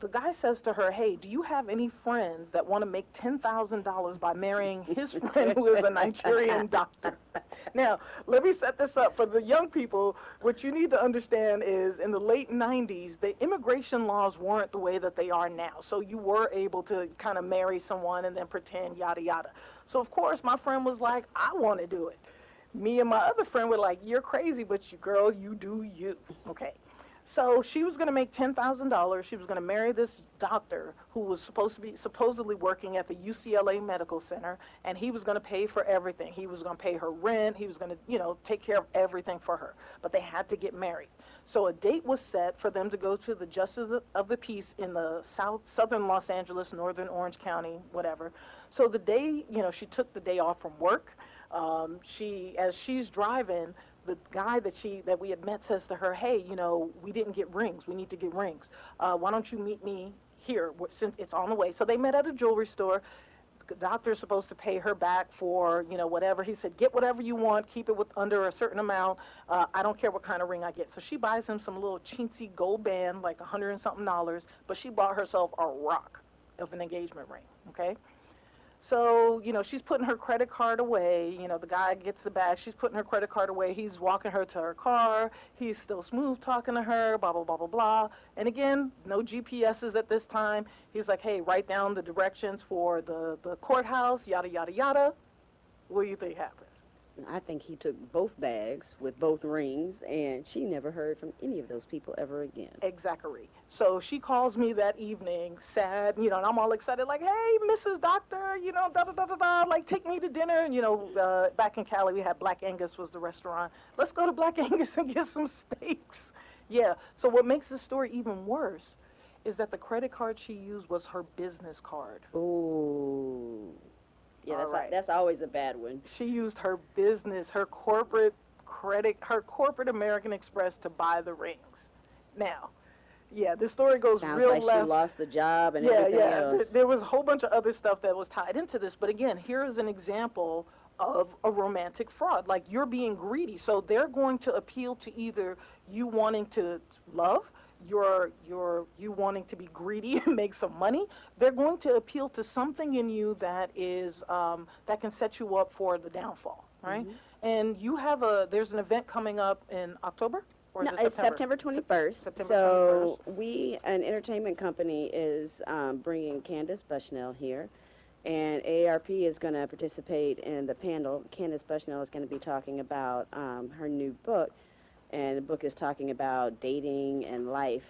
The guy says to her, hey, do you have any friends that want to make $10,000 by marrying his friend who is a Nigerian doctor? Now, let me set this up for the young people. What you need to understand is in the late 90s, the immigration laws weren't the way that they are now. So you were able to kind of marry someone and then pretend yada, yada. So, of course, my friend was like, I want to do it. Me and my other friend were like, you're crazy, but girl, you do you. Okay. So she was going to make $10,000. She was going to marry this doctor who was supposedly working at the UCLA Medical Center, and he was going to pay for everything. He was going to pay her rent. He was going to, take care of everything for her. But they had to get married. So a date was set for them to go to the Justice of the Peace in the southern Los Angeles, northern Orange County, whatever. So the day, she took the day off from work. As she's driving, the guy that we had met says to her, hey, we didn't get rings. We need to get rings. Why don't you meet me here since it's on the way? So they met at a jewelry store. The doctor's supposed to pay her back for, whatever. He said, get whatever you want, keep it under a certain amount. I don't care what kind of ring I get. So she buys him some little chintzy gold band, like $100 and something, but she bought herself a rock of an engagement ring, okay? So, she's putting her credit card away. The guy gets the bag. She's putting her credit card away. He's walking her to her car. He's still smooth talking to her, blah, blah, blah, blah, blah. And again, no GPSs at this time. He's like, hey, write down the directions for the courthouse, yada, yada, yada. What do you think happened? I think he took both bags with both rings, and she never heard from any of those people ever again. Exactly. So she calls me that evening, sad, and I'm all excited, like, hey, Mrs. Doctor, da-da-da-da-da, like, take me to dinner. And, back in Cali, we had Black Angus was the restaurant. Let's go to Black Angus and get some steaks. Yeah. So what makes this story even worse is that the credit card she used was her business card. Ooh. Yeah, that's always a bad one. She used her business, her corporate American Express to buy the rings. Now, yeah, this story goes Sounds real like left. she lost the job and everything else. There was a whole bunch of other stuff that was tied into this. But again, here is an example of a romantic fraud. Like, you're being greedy. So they're going to appeal to either you wanting to love, you wanting to be greedy and make some money. They're going to appeal to something in you that is that can set you up for the downfall, right? Mm-hmm. And there's an event coming up in October. Or No, is it's September 21st. September so 21st. An entertainment company is bringing Candace Bushnell here, and AARP is going to participate in the panel. Candace Bushnell is going to be talking about her new book. And the book is talking about dating and life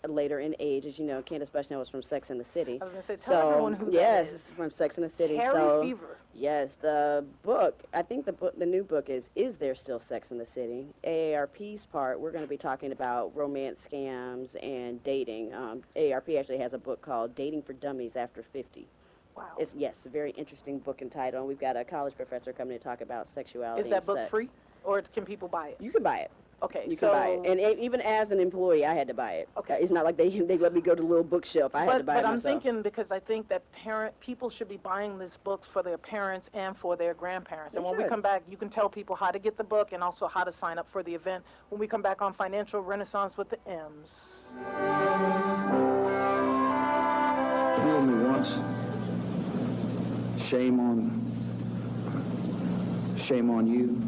later in age. As you know, Candace Bushnell was from Sex and the City. I was going to say, tell everyone who that is. Yes, from Sex and the City. Carrie Fever. Yes, the book, I think the new book is There Still Sex in the City? AARP's part, we're going to be talking about romance scams and dating. AARP actually has a book called Dating for Dummies After 50. Wow. It's, yes, a very interesting book and title. And we've got a college professor coming to talk about sexuality. Is that book sex. free, or can people buy it? You can buy it. Okay, you can buy it, and even as an employee, I had to buy it. Okay, it's not like they let me go to the little bookshelf. I had to buy it myself. But I'm thinking, because I think that people should be buying these books for their parents and for their grandparents. And when we come back, you can tell people how to get the book and also how to sign up for the event when we come back on Financial Renaissance with the M's. Fool me once. Shame on you.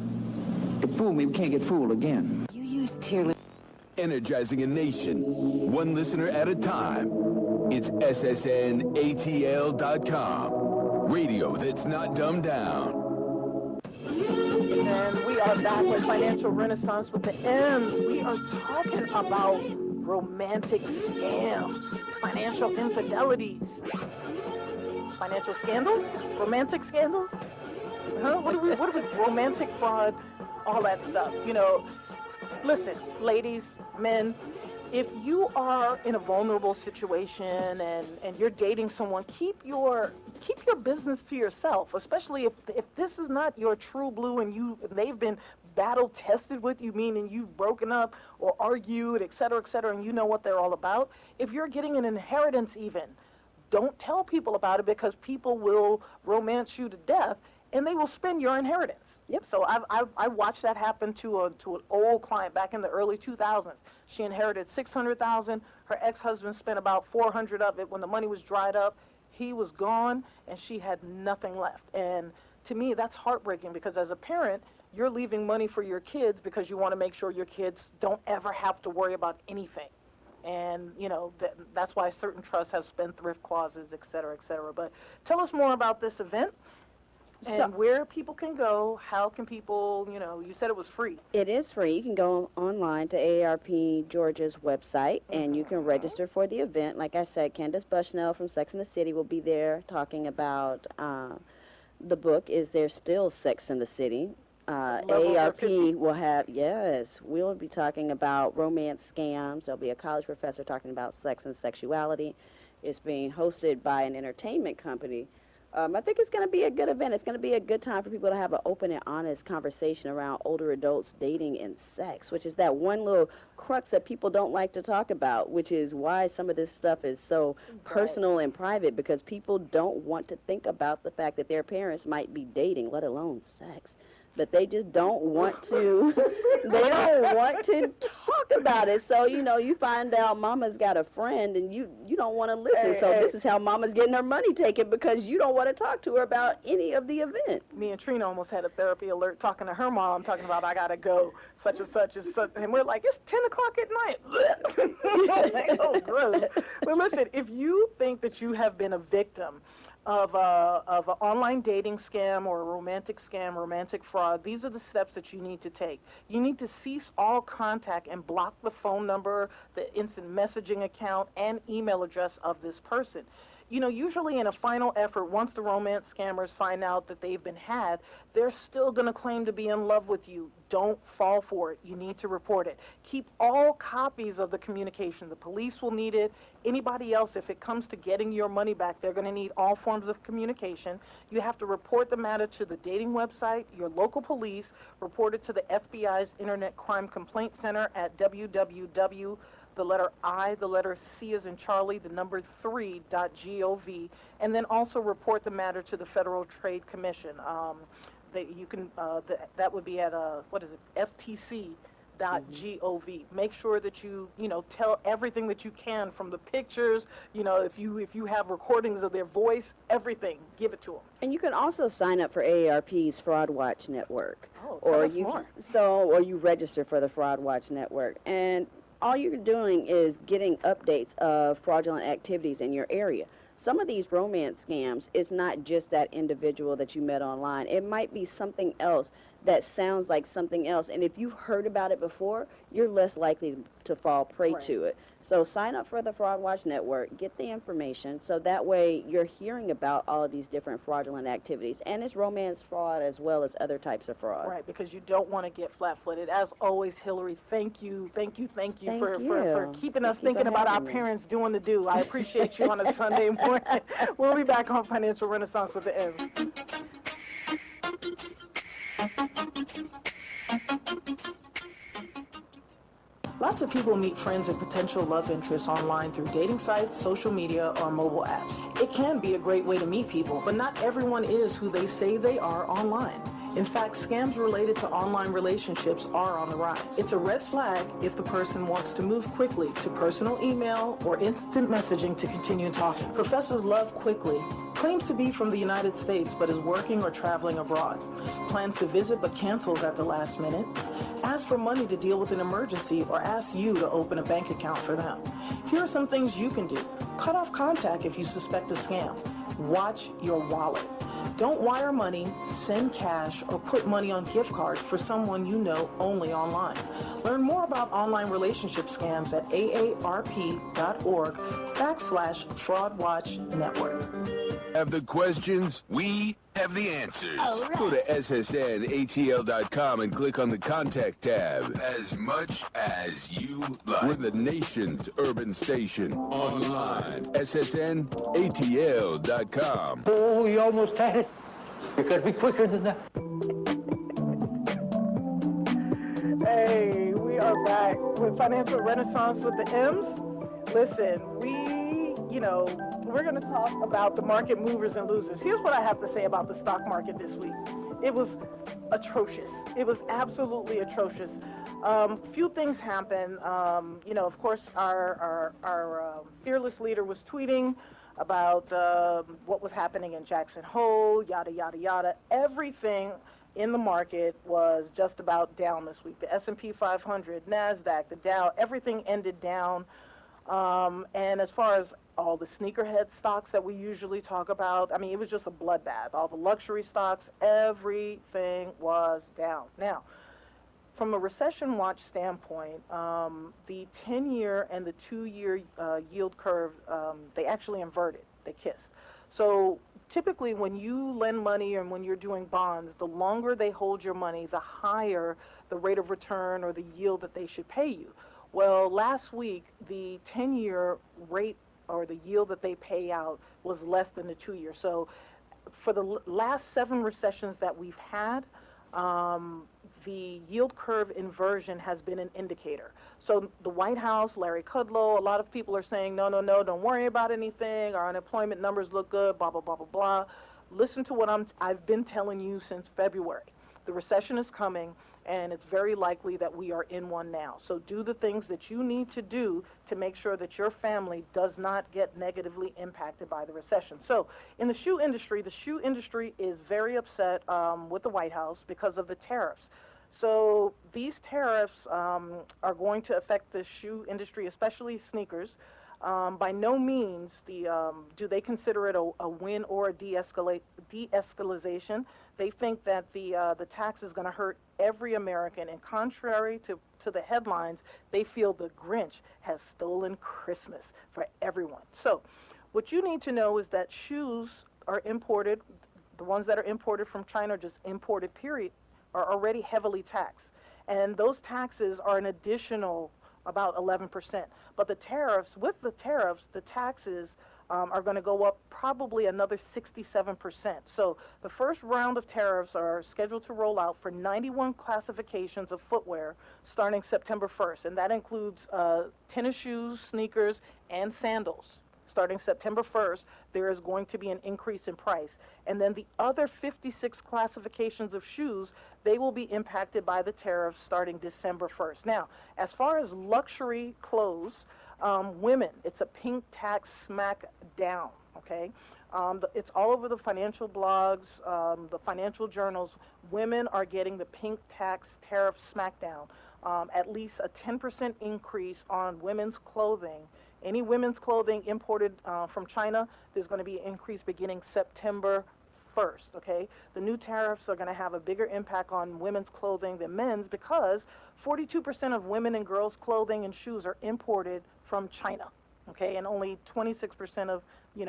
It fooled me, we can't get fooled again. You use tearless. Energizing a nation, one listener at a time. It's SSNATL.com. Radio that's not dumbed down. And we are back with Financial Renaissance with the M's. We are talking about romantic scams, financial infidelities, financial scandals, romantic scandals. Huh? What are we? Romantic fraud, all that stuff. Listen, ladies, men, if you are in a vulnerable situation and you're dating someone, keep your business to yourself, especially if this is not your true blue and they've been battle tested with you, meaning you've broken up or argued, et cetera, and you know what they're all about. If you're getting an inheritance even, don't tell people about it, because people will romance you to death and they will spend your inheritance. Yep. So I watched that happen to an old client back in the early 2000s. She inherited $600,000. Her ex-husband spent about $400 of it. When the money was dried up, he was gone, and she had nothing left. And to me, that's heartbreaking, because as a parent, you're leaving money for your kids because you want to make sure your kids don't ever have to worry about anything. And, that's why certain trusts have spendthrift clauses, et cetera, et cetera. But tell us more about this event. And where people can go, how can people, you said it was free. It is free. You can go online to AARP Georgia's website and you can register for the event. Like I said, Candace Bushnell from Sex and the City will be there talking about the book, Is There Still Sex in the City? AARP will have, yes, we'll be talking about romance scams. There'll be a college professor talking about sex and sexuality. It's being hosted by an entertainment company. I think it's going to be a good event. It's going to be a good time for people to have an open and honest conversation around older adults dating and sex, which is that one little crux that people don't like to talk about, which is why some of this stuff is so personal and private, because people don't want to think about the fact that their parents might be dating, let alone sex. But they just don't want to, they don't want to talk about it. So, you find out mama's got a friend and you don't want to listen. So this is how mama's getting her money taken, because you don't want to talk to her about any of the event. Me and Trina almost had a therapy alert talking to her mom, talking about, I got to go, such and such, and we're like, it's 10 o'clock at night. Like, oh, gross. But listen, if you think that you have been a victim of an online dating scam or a romantic scam, romantic fraud, these are the steps that you need to take. You need to cease all contact and block the phone number, the instant messaging account, and email address of this person. Usually in a final effort, once the romance scammers find out that they've been had, they're still going to claim to be in love with you. Don't fall for it. You need to report it. Keep all copies of the communication. The police will need it. Anybody else, if it comes to getting your money back, they're going to need all forms of communication. You have to report the matter to the dating website, your local police, report it to the FBI's Internet Crime Complaint Center at www. The letter I, the letter C as in Charlie, the number 3.gov, and then also report the matter to the Federal Trade Commission. That would be at FTC.gov. Make sure that you tell everything that you can, from the pictures, if you have recordings of their voice, everything, give it to them. And you can also sign up for AARP's Fraud Watch Network. Oh, tell us more. Or you register for the Fraud Watch Network. And all you're doing is getting updates of fraudulent activities in your area. Some of these romance scams is not just that individual that you met online. It might be something else that sounds like something else. And if you've heard about it before, you're less likely to fall prey to it. So sign up for the Fraud Watch Network, get the information, so that way you're hearing about all of these different fraudulent activities. And it's romance fraud as well as other types of fraud. Right, because you don't want to get flat-footed. As always, Hillary, thank you for keeping us thinking about our parents doing the do. I appreciate you on a Sunday morning. We'll be back on Financial Renaissance with the M. Lots of people meet friends and potential love interests online through dating sites, social media, or mobile apps. It can be a great way to meet people, but not everyone is who they say they are online. In fact, scams related to online relationships are on the rise. It's a red flag if the person wants to move quickly to personal email or instant messaging to continue talking. Professors Love Quickly claims to be from the United States but is working or traveling abroad. Plans to visit but cancels at the last minute. Ask for money to deal with an emergency or ask you to open a bank account for them. Here are some things you can do. Cut off contact if you suspect a scam. Watch your wallet. Don't wire money, send cash, or put money on gift cards for someone you know only online. Learn more about online relationship scams at aarp.org/fraudwatchnetwork. Have the questions? We have the answers. Right. Go to ssnatl.com and click on the Contact tab. As much as you like. We're the nation's urban station. Online. ssnatl.com. Oh, you almost had it. You gotta be quicker than that. Hey, we are back with Financial Renaissance with the M's. Listen, we're going to talk about the market movers and losers. Here's what I have to say about the stock market this week. It was atrocious. It was absolutely atrocious. Few things happened. Of course, our fearless leader was tweeting about what was happening in Jackson Hole, yada, yada, yada. Everything in the market was just about down this week. The S&P 500, NASDAQ, the Dow, everything ended down. And as far as all the sneakerhead stocks that we usually talk about. I mean, it was just a bloodbath. All the luxury stocks, everything was down. Now, from a recession watch standpoint, the 10-year and the 2-year yield curve, they actually inverted. They kissed. So typically when you lend money and when you're doing bonds, the longer they hold your money, the higher the rate of return or the yield that they should pay you. Well, last week, the 10-year rate or the yield that they pay out was less than the 2-year. So for the last 7 recessions that we've had, the yield curve inversion has been an indicator. So the White House, Larry Kudlow, a lot of people are saying, no, no, no, don't worry about anything. Our unemployment numbers look good, blah, blah, blah, blah, blah. Listen to what I've been telling you since February. The recession is coming, and it's very likely that we are in one now. So do the things that you need to do to make sure that your family does not get negatively impacted by the recession. So in the shoe industry is very upset with the White House because of the tariffs. So these tariffs are going to affect the shoe industry, especially sneakers. By no means do they consider it a win or a de-escalation. They think that the tax is going to hurt every American, and contrary to the headlines, they feel the Grinch has stolen Christmas for everyone. So what you need to know is that shoes are imported, the ones that are imported from China, or just imported period, are already heavily taxed. And those taxes are an additional about 11%. But the tariffs, the taxes are going to go up probably another 67%. So the first round of tariffs are scheduled to roll out for 91 classifications of footwear starting September 1st. And that includes tennis shoes, sneakers, and sandals. Starting September 1st, there is going to be an increase in price. And then the other 56 classifications of shoes, they will be impacted by the tariffs starting December 1st. Now, as far as luxury clothes, women, it's a pink tax smack down, okay? It's all over the financial blogs, the financial journals. Women are getting the pink tax tariff smackdown. At least a 10% increase on women's clothing. Any women's clothing imported from China, there's going to be an increase beginning September 1st, okay? The new tariffs are going to have a bigger impact on women's clothing than men's because 42% of women and girls' clothing and shoes are imported from China, okay? And only 26% of,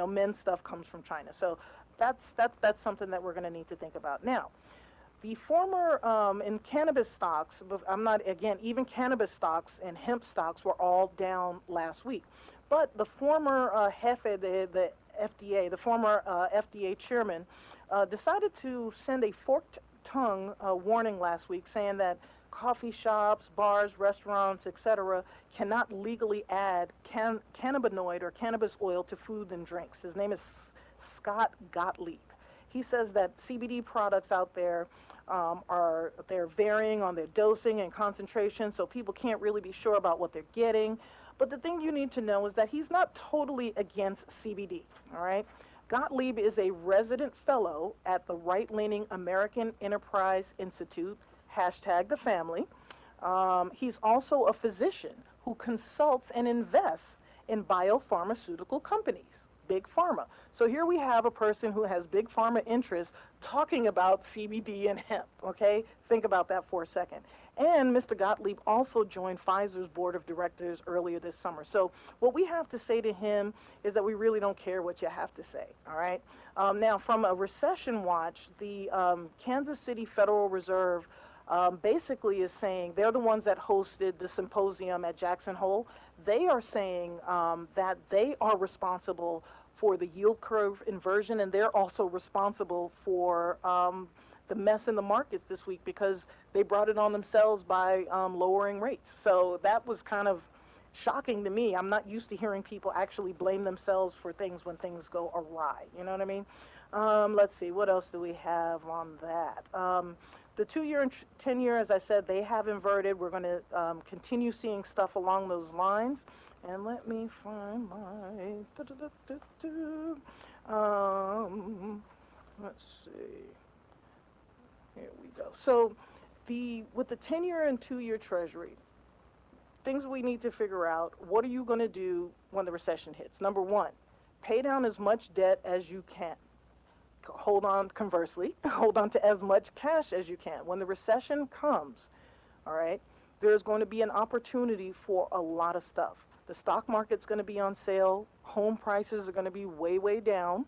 men's stuff comes from China. So that's something that we're going to need to think about. Now, the former, in cannabis stocks, even cannabis stocks and hemp stocks were all down last week. But the former Jefe, the FDA, the former FDA chairman, decided to send a forked tongue warning last week saying that coffee shops, bars, restaurants, etc., cannot legally add cannabinoid or cannabis oil to food and drinks. His name is Scott Gottlieb. He says that CBD products out there they're varying on their dosing and concentration, so people can't really be sure about what they're getting. But the thing you need to know is that he's not totally against CBD, all right? Gottlieb is a resident fellow at the right-leaning American Enterprise Institute, #the family. He's also a physician who consults and invests in biopharmaceutical companies. Big Pharma. So here we have a person who has Big Pharma interests talking about CBD and hemp, okay? Think about that for a second. And Mr. Gottlieb also joined Pfizer's board of directors earlier this summer. So what we have to say to him is that we really don't care what you have to say, all right? Now, from a recession watch, the Kansas City Federal Reserve basically is saying, they're the ones that hosted the symposium at Jackson Hole. They are saying that they are responsible for the yield curve inversion, and they're also responsible for the mess in the markets this week because they brought it on themselves by lowering rates. So that was kind of shocking to me. I'm not used to hearing people actually blame themselves for things when things go awry. You know what I mean? Let's see, what else do we have on that? The 2-year and 10-year, as I said, they have inverted. We're going to continue seeing stuff along those lines. And let me find my, let's see, here we go. So with the 10-year and 2-year Treasury, things we need to figure out. What are you going to do when the recession hits? Number one, pay down as much debt as you can. Hold on, conversely, hold on to as much cash as you can. When the recession comes, all right, there's going to be an opportunity for a lot of stuff. The stock market's going to be on sale. Home prices are going to be way, way down.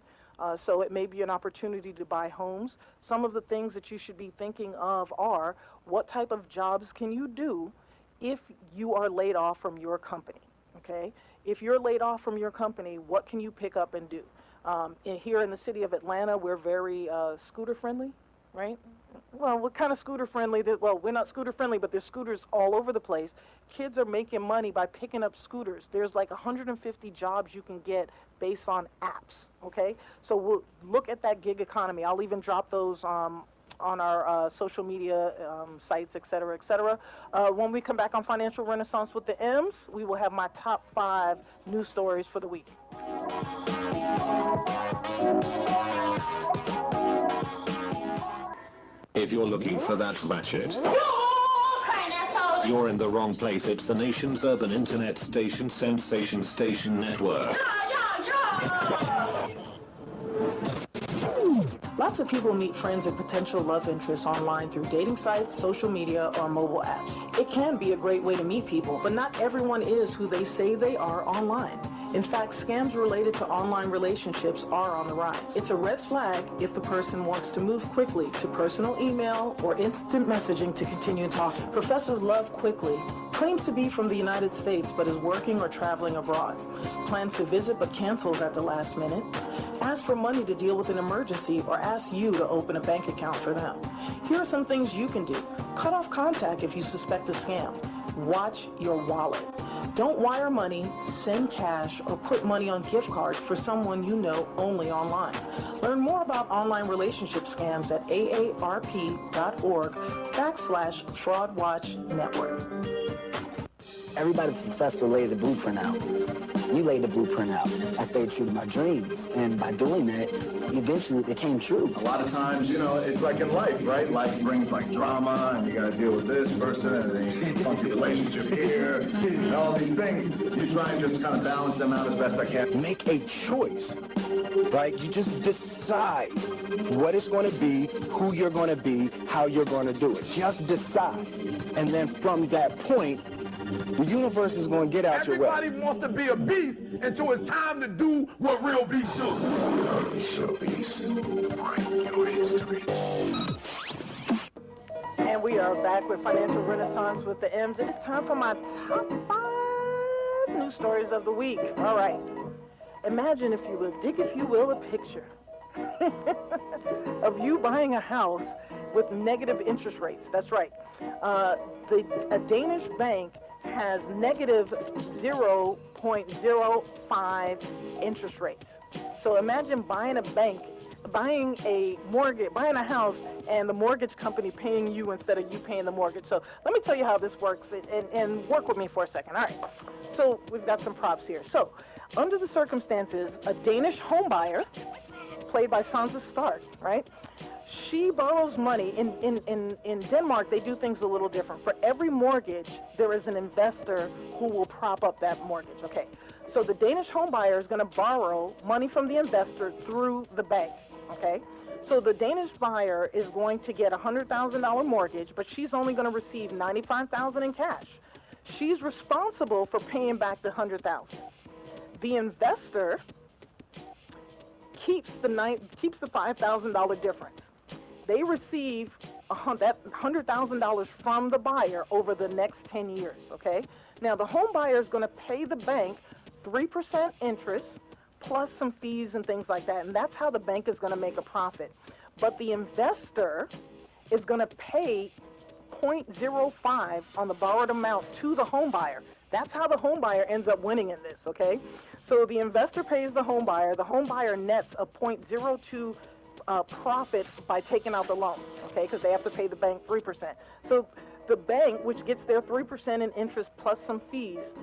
So it may be an opportunity to buy homes. Some of the things that you should be thinking of are, what type of jobs can you do if you are laid off from your company, okay? If you're laid off from your company, what can you pick up and do? Here in the city of Atlanta, we're very scooter friendly, right? Well, what kind of scooter friendly? Well, we're not scooter friendly, but there's scooters all over the place. Kids are making money by picking up scooters. There's like 150 jobs you can get based on apps, okay? So we'll look at that gig economy. I'll even drop those on our social media sites, et cetera, et cetera. When we come back on Financial Renaissance with the M's, we will have my top 5 news stories for the week. If you're looking for that ratchet, you're in the wrong place. It's the nation's urban internet station, Sensation Station Network. Lots of people meet friends and potential love interests online through dating sites, social media, or mobile apps. It can be a great way to meet people, but not everyone is who they say they are online. In fact, scams related to online relationships are on the rise. It's a red flag if the person wants to move quickly to personal email or instant messaging to continue talking. Professors Love Quickly claims to be from the United States but is working or traveling abroad. Plans to visit but cancels at the last minute. Ask for money to deal with an emergency or ask you to open a bank account for them. Here are some things you can do. Cut off contact if you suspect a scam. Watch your wallet. Don't wire money, send cash, or put money on gift cards for someone you know only online. Learn more about online relationship scams at AARP.org/FraudWatchNetwork. Everybody successful lays a blueprint out. We laid the blueprint out. I stayed true to my dreams. And by doing that, eventually it came true. A lot of times, you know, it's like in life, right? Life brings like drama, and you got to deal with this person, and then funky relationship here, and all these things. You try and just kind of balance them out as best I can. Make a choice, right? You just decide what it's going to be, who you're going to be, how you're going to do it. Just decide. And then from that point, the universe is going to get out your way. Everybody wants to be a beast until it's time to do what real beasts do. Unleash beast. Write your history. And we are back with Financial Renaissance with the M's. It is time for my top 5 news stories of the week. All right. Imagine, if you will, dig, if you will, a picture of you buying a house with negative interest rates. That's right. A Danish bank has negative 0.05 interest rates. So imagine buying a house, and the mortgage company paying you instead of you paying the mortgage. So let me tell you how this works, and work with me for a second. All right. So we've got some props here. So under the circumstances, a Danish home buyer, played by Sansa Stark, right? She borrows money. In Denmark, they do things a little different. For every mortgage, there is an investor who will prop up that mortgage, okay? So the Danish home buyer is going to borrow money from the investor through the bank, okay? So the Danish buyer is going to get a $100,000 mortgage, but she's only going to receive $95,000 in cash. She's responsible for paying back the $100,000. The investor keeps the $5,000 difference. They receive that $100,000 from the buyer over the next 10 years, okay? Now, the home buyer is going to pay the bank 3% interest plus some fees and things like that, and that's how the bank is going to make a profit. But the investor is going to pay 0.05 on the borrowed amount to the home buyer. That's how the home buyer ends up winning in this, okay? So the investor pays the home buyer nets a 0.02 profit by taking out the loan, okay, because they have to pay the bank 3%. So the bank, which gets their 3% in interest plus some fees,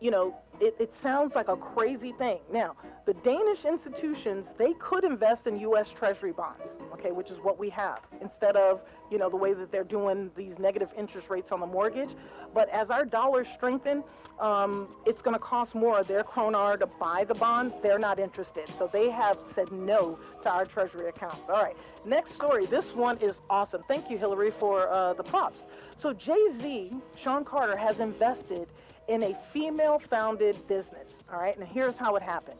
it sounds like a crazy thing. Now, the Danish institutions, they could invest in U.S. Treasury bonds, okay, which is what we have, instead of, the way that they're doing these negative interest rates on the mortgage. But as our dollar strengthen, it's going to cost more of their kroner to buy the bond. They're not interested. So they have said no to our Treasury accounts. All right, next story. This one is awesome. Thank you, Hillary, for the props. So Jay-Z, Sean Carter, has invested in a female-founded business, all right? And here's how it happened.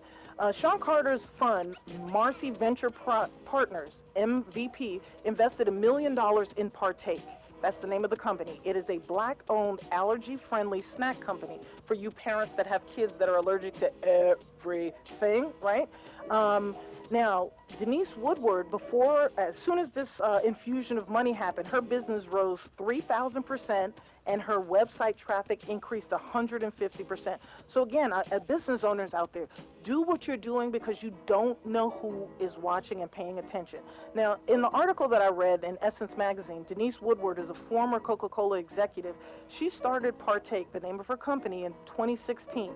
Sean Carter's fund, Marcy Venture Partners, MVP, invested $1 million in Partake. That's the name of the company. It is a black-owned, allergy-friendly snack company for you parents that have kids that are allergic to everything, right? Now, Denise Woodward, as soon as this infusion of money happened, her business rose 3,000%, and her website traffic increased 150%. So again, business owners out there, do what you're doing because you don't know who is watching and paying attention. Now, in the article that I read in Essence Magazine, Denise Woodward is a former Coca-Cola executive. She started Partake, the name of her company, in 2016.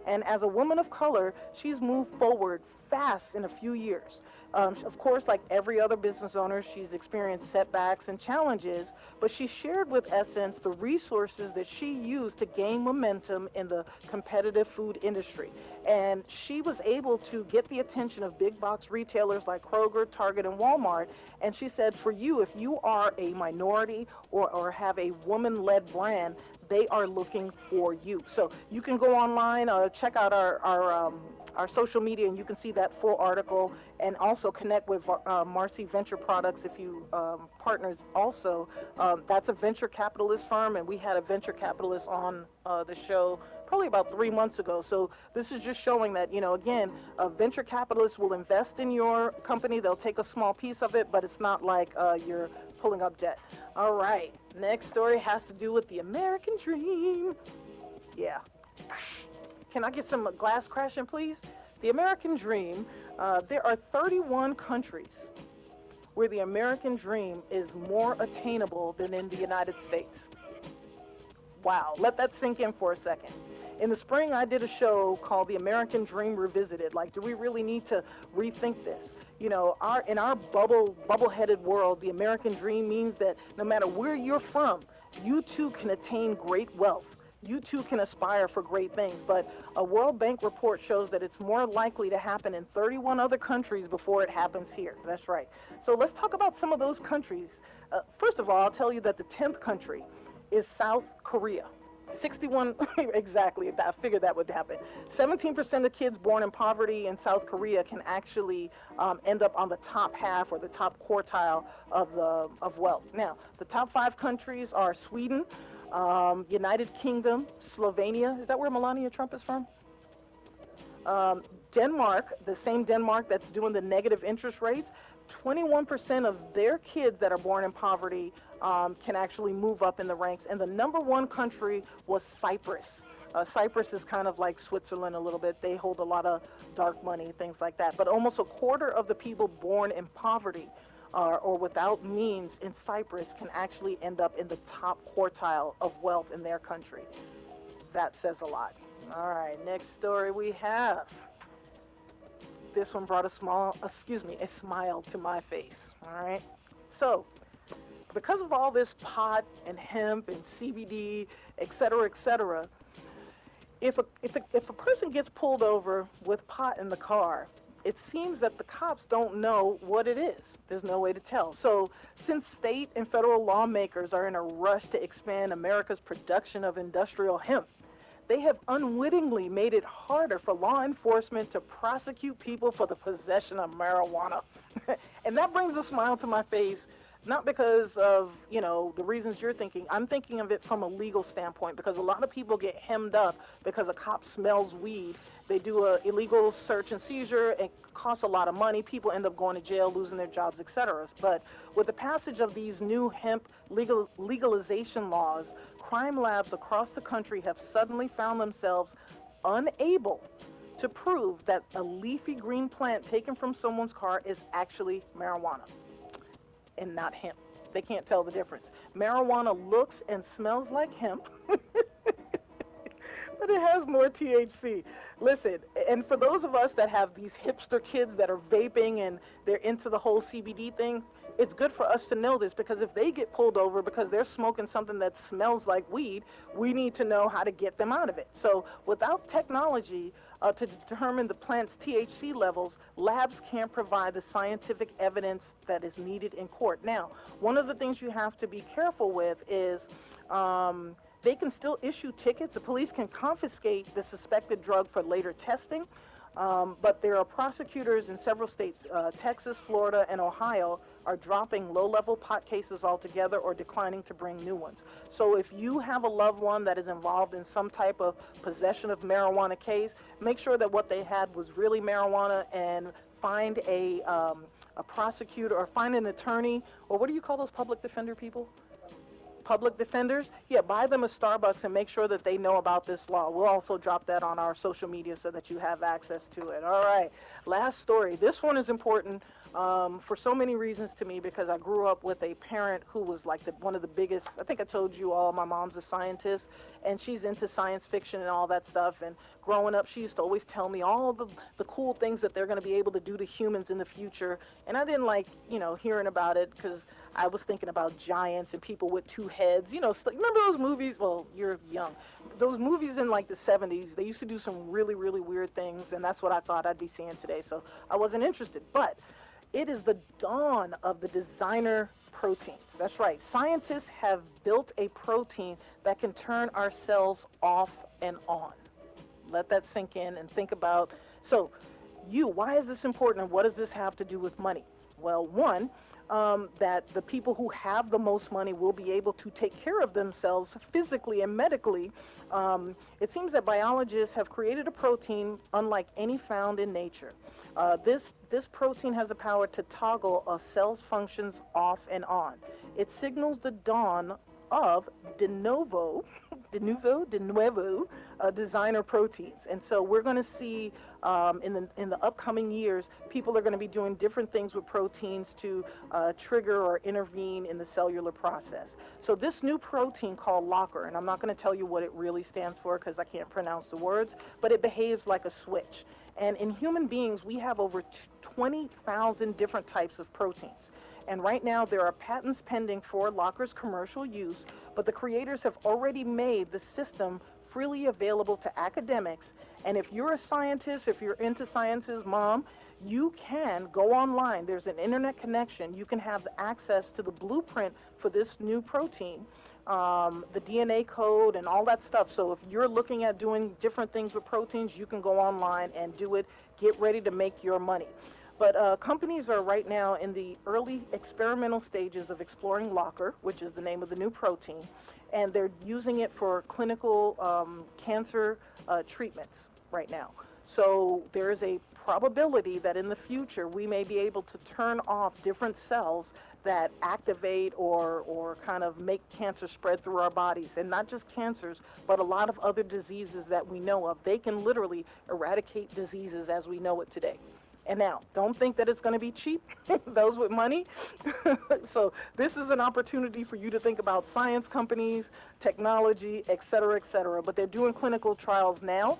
And as a woman of color, she's moved forward fast in a few years. Of course, like every other business owner, she's experienced setbacks and challenges, but she shared with Essence the resources that she used to gain momentum in the competitive food industry. And she was able to get the attention of big box retailers like Kroger, Target, and Walmart. And she said, for you, if you are a minority or have a woman-led brand, they are looking for you. So you can go online, check out our social media, and you can see that full article, and also connect with Marcy Venture Products if you partners also. That's a venture capitalist firm, and we had a venture capitalist on the show probably about 3 months ago. So this is just showing that, again, a venture capitalist will invest in your company. They'll take a small piece of it, but it's not like you're pulling up debt. All right, next story has to do with the American dream. Yeah. Can I get some glass crashing, please? The American dream, there are 31 countries where the American dream is more attainable than in the United States. Wow, let that sink in for a second. In the spring, I did a show called The American Dream Revisited. Like, do we really need to rethink this? In our bubble-headed world, the American dream means that no matter where you're from, you too can attain great wealth. You too can aspire for great things, but a World Bank report shows that it's more likely to happen in 31 other countries before it happens here. That's right. So let's talk about some of those countries. First of all, I'll tell you that the 10th country is South Korea. 61, exactly, I figured that would happen. 17% of kids born in poverty in South Korea can actually end up on the top half or the top quartile of wealth. Now, the top 5 countries are Sweden, United Kingdom, Slovenia. Is that where Melania Trump is from? Denmark, the same Denmark that's doing the negative interest rates. 21% of their kids that are born in poverty can actually move up in the ranks. And the number 1 country was Cyprus. Cyprus is kind of like Switzerland a little bit. They hold a lot of dark money, things like that. But almost a quarter of the people born in poverty or without means in Cyprus can actually end up in the top quartile of wealth in their country. That says a lot. All right, next story we have. This one brought a smile to my face. All right. So, because of all this pot and hemp and CBD, et cetera, if a person gets pulled over with pot in the car, it seems that the cops don't know what it is. There's no way to tell. So, since state and federal lawmakers are in a rush to expand America's production of industrial hemp, they have unwittingly made it harder for law enforcement to prosecute people for the possession of marijuana. And that brings a smile to my face, not because of, the reasons you're thinking. I'm thinking of it from a legal standpoint, because a lot of people get hemmed up because a cop smells weed. They do an illegal search and seizure. It costs a lot of money. People end up going to jail, losing their jobs, etc. But with the passage of these new hemp legalization laws, crime labs across the country have suddenly found themselves unable to prove that a leafy green plant taken from someone's car is actually marijuana and not hemp. They can't tell the difference. Marijuana looks and smells like hemp, But it has more THC. Listen, and for those of us that have these hipster kids that are vaping and they're into the whole CBD thing, it's good for us to know this, because if they get pulled over because they're smoking something that smells like weed, we need to know how to get them out of it. So without technology to determine the plant's THC levels, labs can't provide the scientific evidence that is needed in court. Now, one of the things you have to be careful with is they can still issue tickets. The police can confiscate the suspected drug for later testing. But there are prosecutors in several states, Texas, Florida, and Ohio, are dropping low-level pot cases altogether or declining to bring new ones. So if you have a loved one that is involved in some type of possession of marijuana case, make sure that what they had was really marijuana, and find a prosecutor, or find an attorney, or what do you call those public defender people? Public defenders, yeah, buy them a Starbucks and make sure that they know about this law. We'll also drop that on our social media so that you have access to it. All right, last story. This one is important for so many reasons to me, because I grew up with a parent who was like one of the biggest, I think I told you all, my mom's a scientist, and she's into science fiction and all that stuff. And growing up, she used to always tell me all the cool things that they're going to be able to do to humans in the future. And I didn't like, hearing about it, because I was thinking about giants and people with two heads. Remember those movies? Well, you're young. Those movies in like the 70s, they used to do some really, really weird things, and that's what I thought I'd be seeing today. So I wasn't interested. But it is the dawn of the designer proteins. That's right. Scientists have built a protein that can turn our cells off and on. Let that sink in and think about. So, why is this important, and what does this have to do with money? Well, one, that the people who have the most money will be able to take care of themselves physically and medically. It seems that biologists have created a protein unlike any found in nature. This protein has the power to toggle a cell's functions off and on. It signals the dawn of de nuevo designer proteins. And so we're going to see in the upcoming years, people are going to be doing different things with proteins to trigger or intervene in the cellular process. So this new protein called LOCKR, and I'm not going to tell you what it really stands for because I can't pronounce the words, but it behaves like a switch. And in human beings, we have over 20,000 different types of proteins. And right now, there are patents pending for LOCKR's commercial use, but the creators have already made the system freely available to academics. And if you're a scientist, if you're into sciences, Mom, you can go online. There's an internet connection. You can have access to the blueprint for this new protein, the DNA code and all that stuff. So if you're looking at doing different things with proteins, you can go online and do it. Get ready to make your money. But companies are right now in the early experimental stages of exploring LOCKR, which is the name of the new protein, and they're using it for clinical cancer treatments right now. So there is a probability that in the future we may be able to turn off different cells that activate or kind of make cancer spread through our bodies. And not just cancers, but a lot of other diseases that we know of. They can literally eradicate diseases as we know it today. And now, don't think that it's going to be cheap, those with money. So this is an opportunity for you to think about science companies, technology, et cetera, et cetera. But they're doing clinical trials now.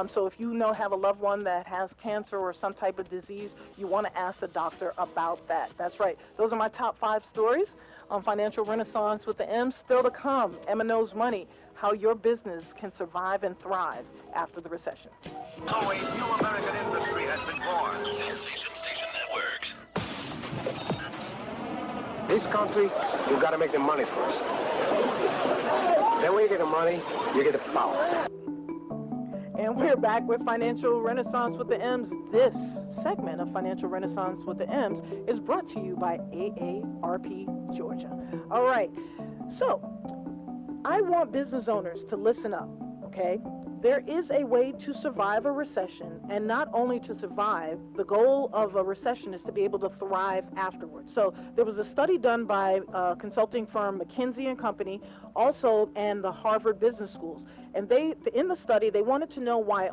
So if you have a loved one that has cancer or some type of disease, you want to ask the doctor about that. That's right. Those are my top 5 stories on Financial Renaissance with the M. Still to come, Emma Knows Money, how your business can survive and thrive after the recession. So a new American industry has been born. Sensation Station Network. This country, you got to make the money first. Then when you get the money, you get the power. And we're back with Financial Renaissance with the M's. This segment of Financial Renaissance with the M's is brought to you by AARP Georgia. All right, so I want business owners to listen up, okay? There is a way to survive a recession, and not only to survive, the goal of a recession is to be able to thrive afterwards. So there was a study done by consulting firm McKinsey & Company, also, and the Harvard Business Schools. And in the study, they wanted to know why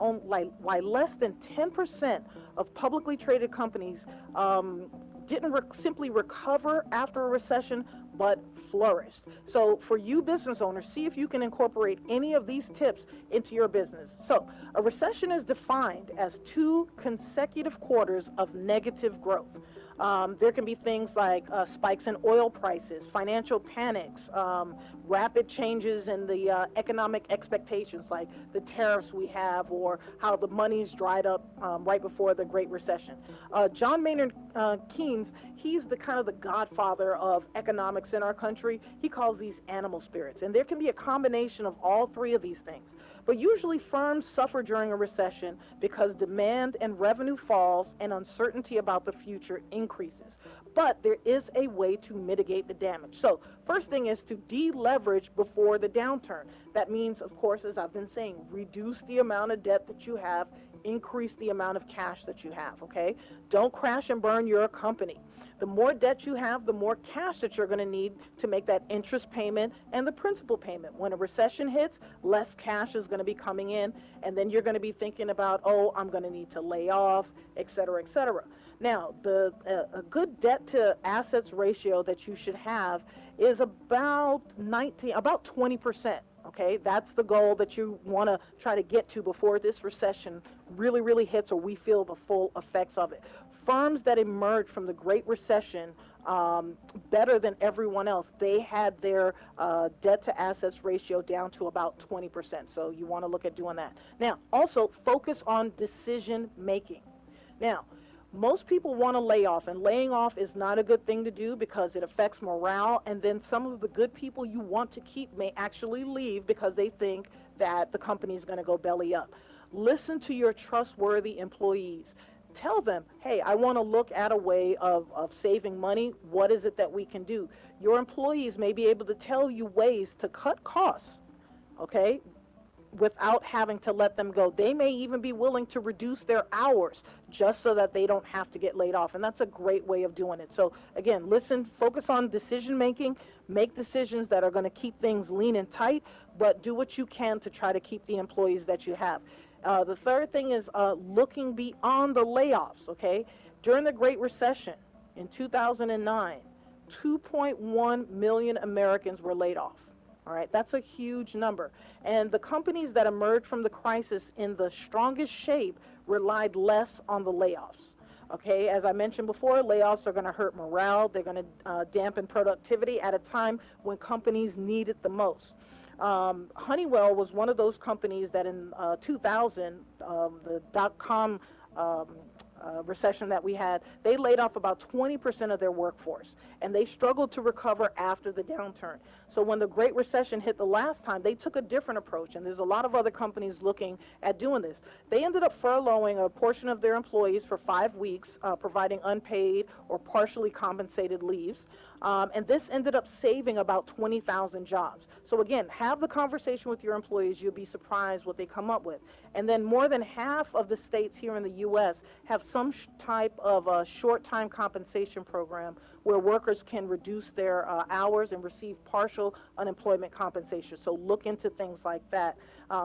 less than 10% of publicly traded companies didn't simply recover after a recession, but flourished. So for you business owners, see if you can incorporate any of these tips into your business. So a recession is defined as 2 consecutive quarters of negative growth. There can be things like spikes in oil prices, financial panics, rapid changes in the economic expectations, like the tariffs we have, or how the money's dried up right before the Great Recession. John Maynard Keynes, he's the kind of the godfather of economics in our country. He calls these animal spirits, and there can be a combination of all 3 of these things. But usually firms suffer during a recession because demand and revenue falls and uncertainty about the future increases. But there is a way to mitigate the damage. So first thing is to deleverage before the downturn. That means, of course, as I've been saying, reduce the amount of debt that you have, increase the amount of cash that you have, okay? Don't crash and burn your company. The more debt you have, the more cash that you're going to need to make that interest payment and the principal payment. When a recession hits, less cash is going to be coming in, and then you're going to be thinking about, oh, I'm going to need to lay off, et cetera, et cetera. Now, a good debt to assets ratio that you should have is about 20%. Okay, that's the goal that you want to try to get to before this recession really hits, or we feel the full effects of it. Firms that emerged from the Great Recession better than everyone else, they had their debt to assets ratio down to about 20%. So you want to look at doing that. Now, also focus on decision making. Now, most people want to lay off, and laying off is not a good thing to do because it affects morale, and then some of the good people you want to keep may actually leave because they think that the company is going to go belly up. Listen to your trustworthy employees. Tell them, hey, I want to look at a way of saving money. What is it that we can do? Your employees may be able to tell you ways to cut costs, okay, without having to let them go. They may even be willing to reduce their hours just so that they don't have to get laid off. And that's a great way of doing it. So again, listen, focus on decision making, make decisions that are going to keep things lean and tight, but do what you can to try to keep the employees that you have. The third thing is looking beyond the layoffs, okay? During the Great Recession in 2009, 2.1 million Americans were laid off. All right, that's a huge number. And the companies that emerged from the crisis in the strongest shape relied less on the layoffs. Okay, as I mentioned before, layoffs are going to hurt morale. They're going to dampen productivity at a time when companies need it the most. Honeywell was one of those companies that in 2000, the dot-com recession that we had, they laid off about 20% of their workforce, and they struggled to recover after the downturn. So when the Great Recession hit the last time, they took a different approach, and there's a lot of other companies looking at doing this. They ended up furloughing a portion of their employees for 5 weeks, providing unpaid or partially compensated leaves. And this ended up saving about 20,000 jobs. So again, have the conversation with your employees. You'll be surprised what they come up with. And then more than half of the states here in the U.S. have some type of a short-time compensation program where workers can reduce their hours and receive partial unemployment compensation. So look into things like that.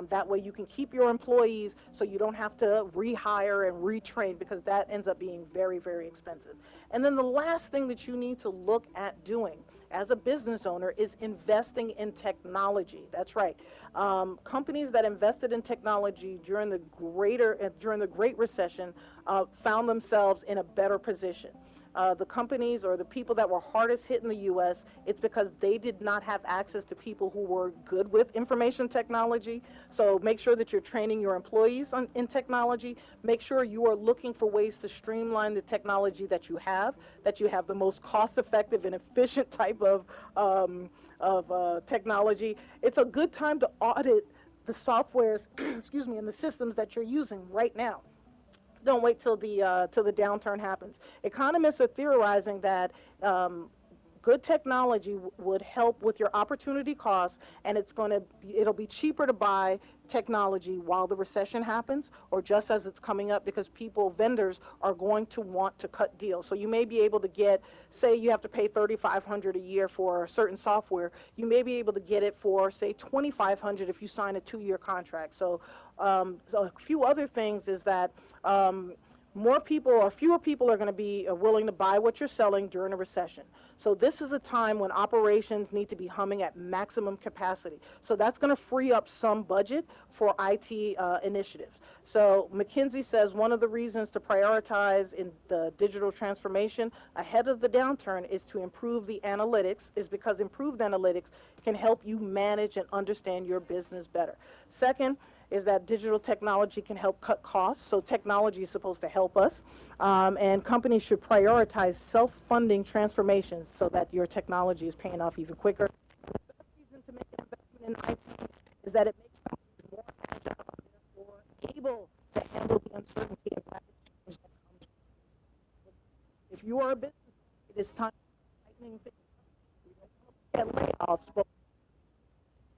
That way you can keep your employees so you don't have to rehire and retrain, because that ends up being very, very expensive. And then the last thing that you need to look at doing as a business owner is investing in technology. That's right. Companies that invested in technology during the Great Recession found themselves in a better position. The companies or the people that were hardest hit in the U.S., it's because they did not have access to people who were good with information technology. So make sure that you're training your employees in technology. Make sure you are looking for ways to streamline the technology that you have the most cost-effective and efficient type of technology. It's a good time to audit the softwares, excuse me, and the systems that you're using right now. Don't wait till the downturn happens. Economists are theorizing that good technology would help with your opportunity costs, and it'll be cheaper to buy technology while the recession happens or just as it's coming up, because vendors are going to want to cut deals. So you may be able to get, say you have to pay $3,500 a year for a certain software, you may be able to get it for, say, $2,500 if you sign a 2-year contract. So a few other things is that more people or fewer people are going to be willing to buy what you're selling during a recession. So this is a time when operations need to be humming at maximum capacity. So that's going to free up some budget for IT initiatives. So McKinsey says one of the reasons to prioritize in the digital transformation ahead of the downturn is to improve the analytics, is because improved analytics can help you manage and understand your business better. Second, is that digital technology can help cut costs. So technology is supposed to help us. And companies should prioritize self-funding transformations so that your technology is paying off even quicker. The best reason to make an investment in IT is that it makes companies more agile and therefore able to handle the uncertainty and rapid change that comes. If you are a business, it is time for tightening things up. We don't want to get layoffs, but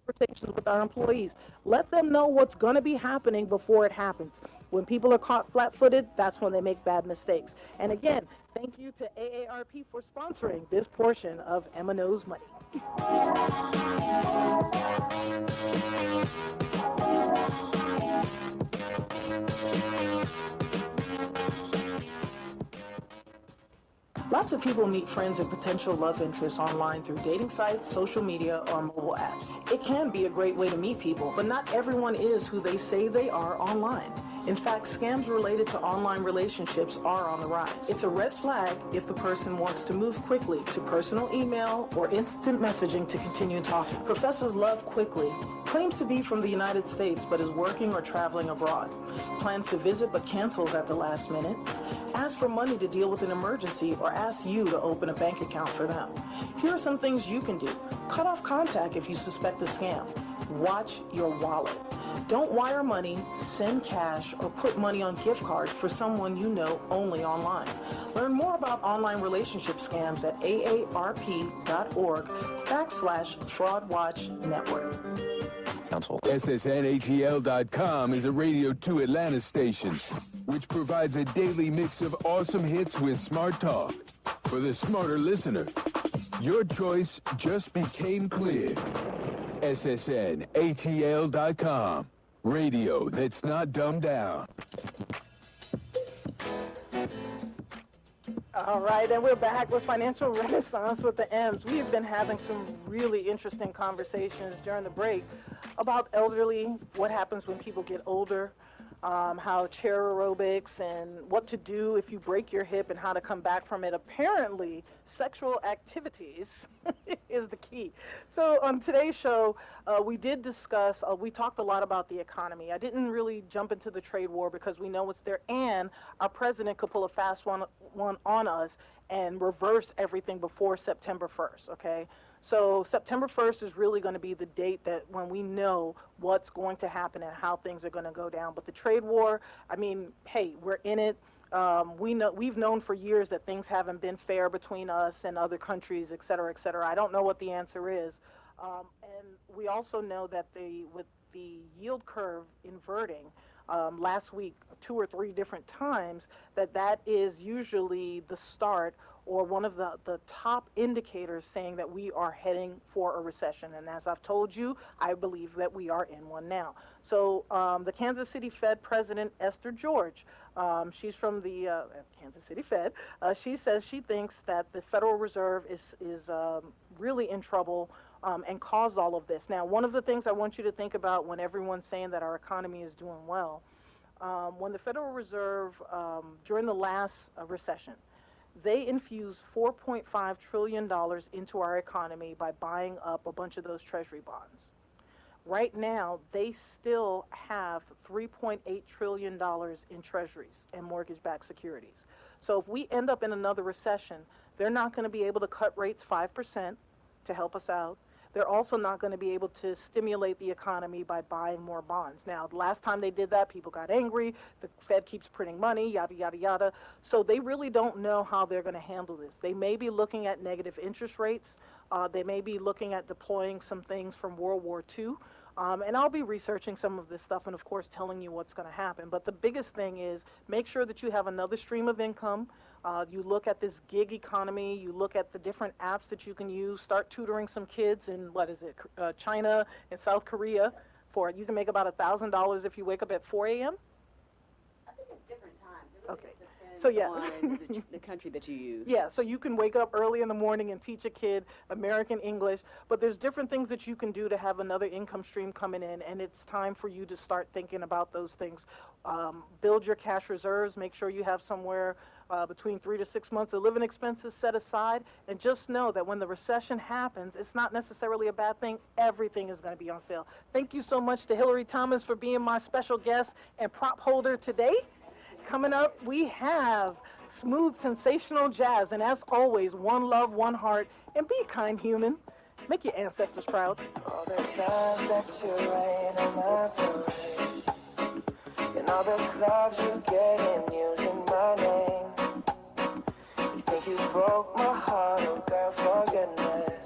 conversations with our employees. Let them know what's going to be happening before it happens. When people are caught flat-footed, that's when they make bad mistakes. And again, thank you to AARP for sponsoring this portion of Emma Knows Money. Lots of people meet friends and potential love interests online through dating sites, social media, or mobile apps. It can be a great way to meet people, but not everyone is who they say they are online. In fact, scams related to online relationships are on the rise. It's a red flag if the person wants to move quickly to personal email or instant messaging to continue talking. Professors Love Quickly claims to be from the United States but is working or traveling abroad. Plans to visit but cancels at the last minute. Ask for money to deal with an emergency or ask you to open a bank account for them. Here are some things you can do. Cut off contact if you suspect a scam. Watch your wallet. Don't wire money, send cash, or put money on gift cards for someone you know only online. Learn more about online relationship scams at aarp.org/FraudWatchNetwork. SSNATL.com is a Radio 2 Atlanta station, which provides a daily mix of awesome hits with smart talk. For the smarter listener, your choice just became clear. SSNATL.com. Radio that's not dumbed down. All right, and we're back with Financial Renaissance with the M's. We've been having some really interesting conversations during the break about elderly, what happens when people get older, how chair aerobics and what to do if you break your hip and how to come back from it. Apparently, sexual activities is the key. So on today's show, we did discuss, we talked a lot about the economy. I didn't really jump into the trade war because we know it's there, and our president could pull a fast one on us and reverse everything before September 1st, okay? So September 1st is really going to be the date that when we know what's going to happen and how things are going to go down. But the trade war, I mean, hey, we're in it. We've known for years that things haven't been fair between us and other countries, et cetera, et cetera. I don't know what the answer is. And we also know that with the yield curve inverting last week 2 or 3 different times, that is usually the start or one of the top indicators saying that we are heading for a recession. And as I've told you, I believe that we are in one now. So the Kansas City Fed President Esther George, she's from the Kansas City Fed, she says she thinks that the Federal Reserve is really in trouble and caused all of this. Now, one of the things I want you to think about when everyone's saying that our economy is doing well, when the Federal Reserve, during the last recession, they infused $4.5 trillion into our economy by buying up a bunch of those treasury bonds. Right now, they still have $3.8 trillion in treasuries and mortgage-backed securities. So if we end up in another recession, they're not going to be able to cut rates 5% to help us out. They're also not going to be able to stimulate the economy by buying more bonds. Now, the last time they did that, people got angry. The Fed keeps printing money, yada, yada, yada. So they really don't know how they're going to handle this. They may be looking at negative interest rates. They may be looking at deploying some things from World War II. And I'll be researching some of this stuff and, of course, telling you what's going to happen. But the biggest thing is make sure that you have another stream of income. You look at this gig economy. You look at the different apps that you can use. Start tutoring some kids in, China and South Korea. You can make about $1,000 if you wake up at 4 a.m.? I think it's different times. Okay. depends So, yeah. on the country that you use. Yeah, so you can wake up early in the morning and teach a kid American English, but there's different things that you can do to have another income stream coming in, and it's time for you to start thinking about those things. Build your cash reserves, make sure you have somewhere between 3 to 6 months of living expenses set aside, and just know that when the recession happens, it's not necessarily a bad thing. Everything is going to be on sale. Thank you so much to Hillary Thomas for being my special guest and prop holder today. Coming up, we have smooth, sensational jazz, and as always, one love, one heart, and be a kind human. Make your ancestors proud. All the times that you rain on my parade, and all the clubs you get in using my name. You think you broke my heart, oh girl, for goodness.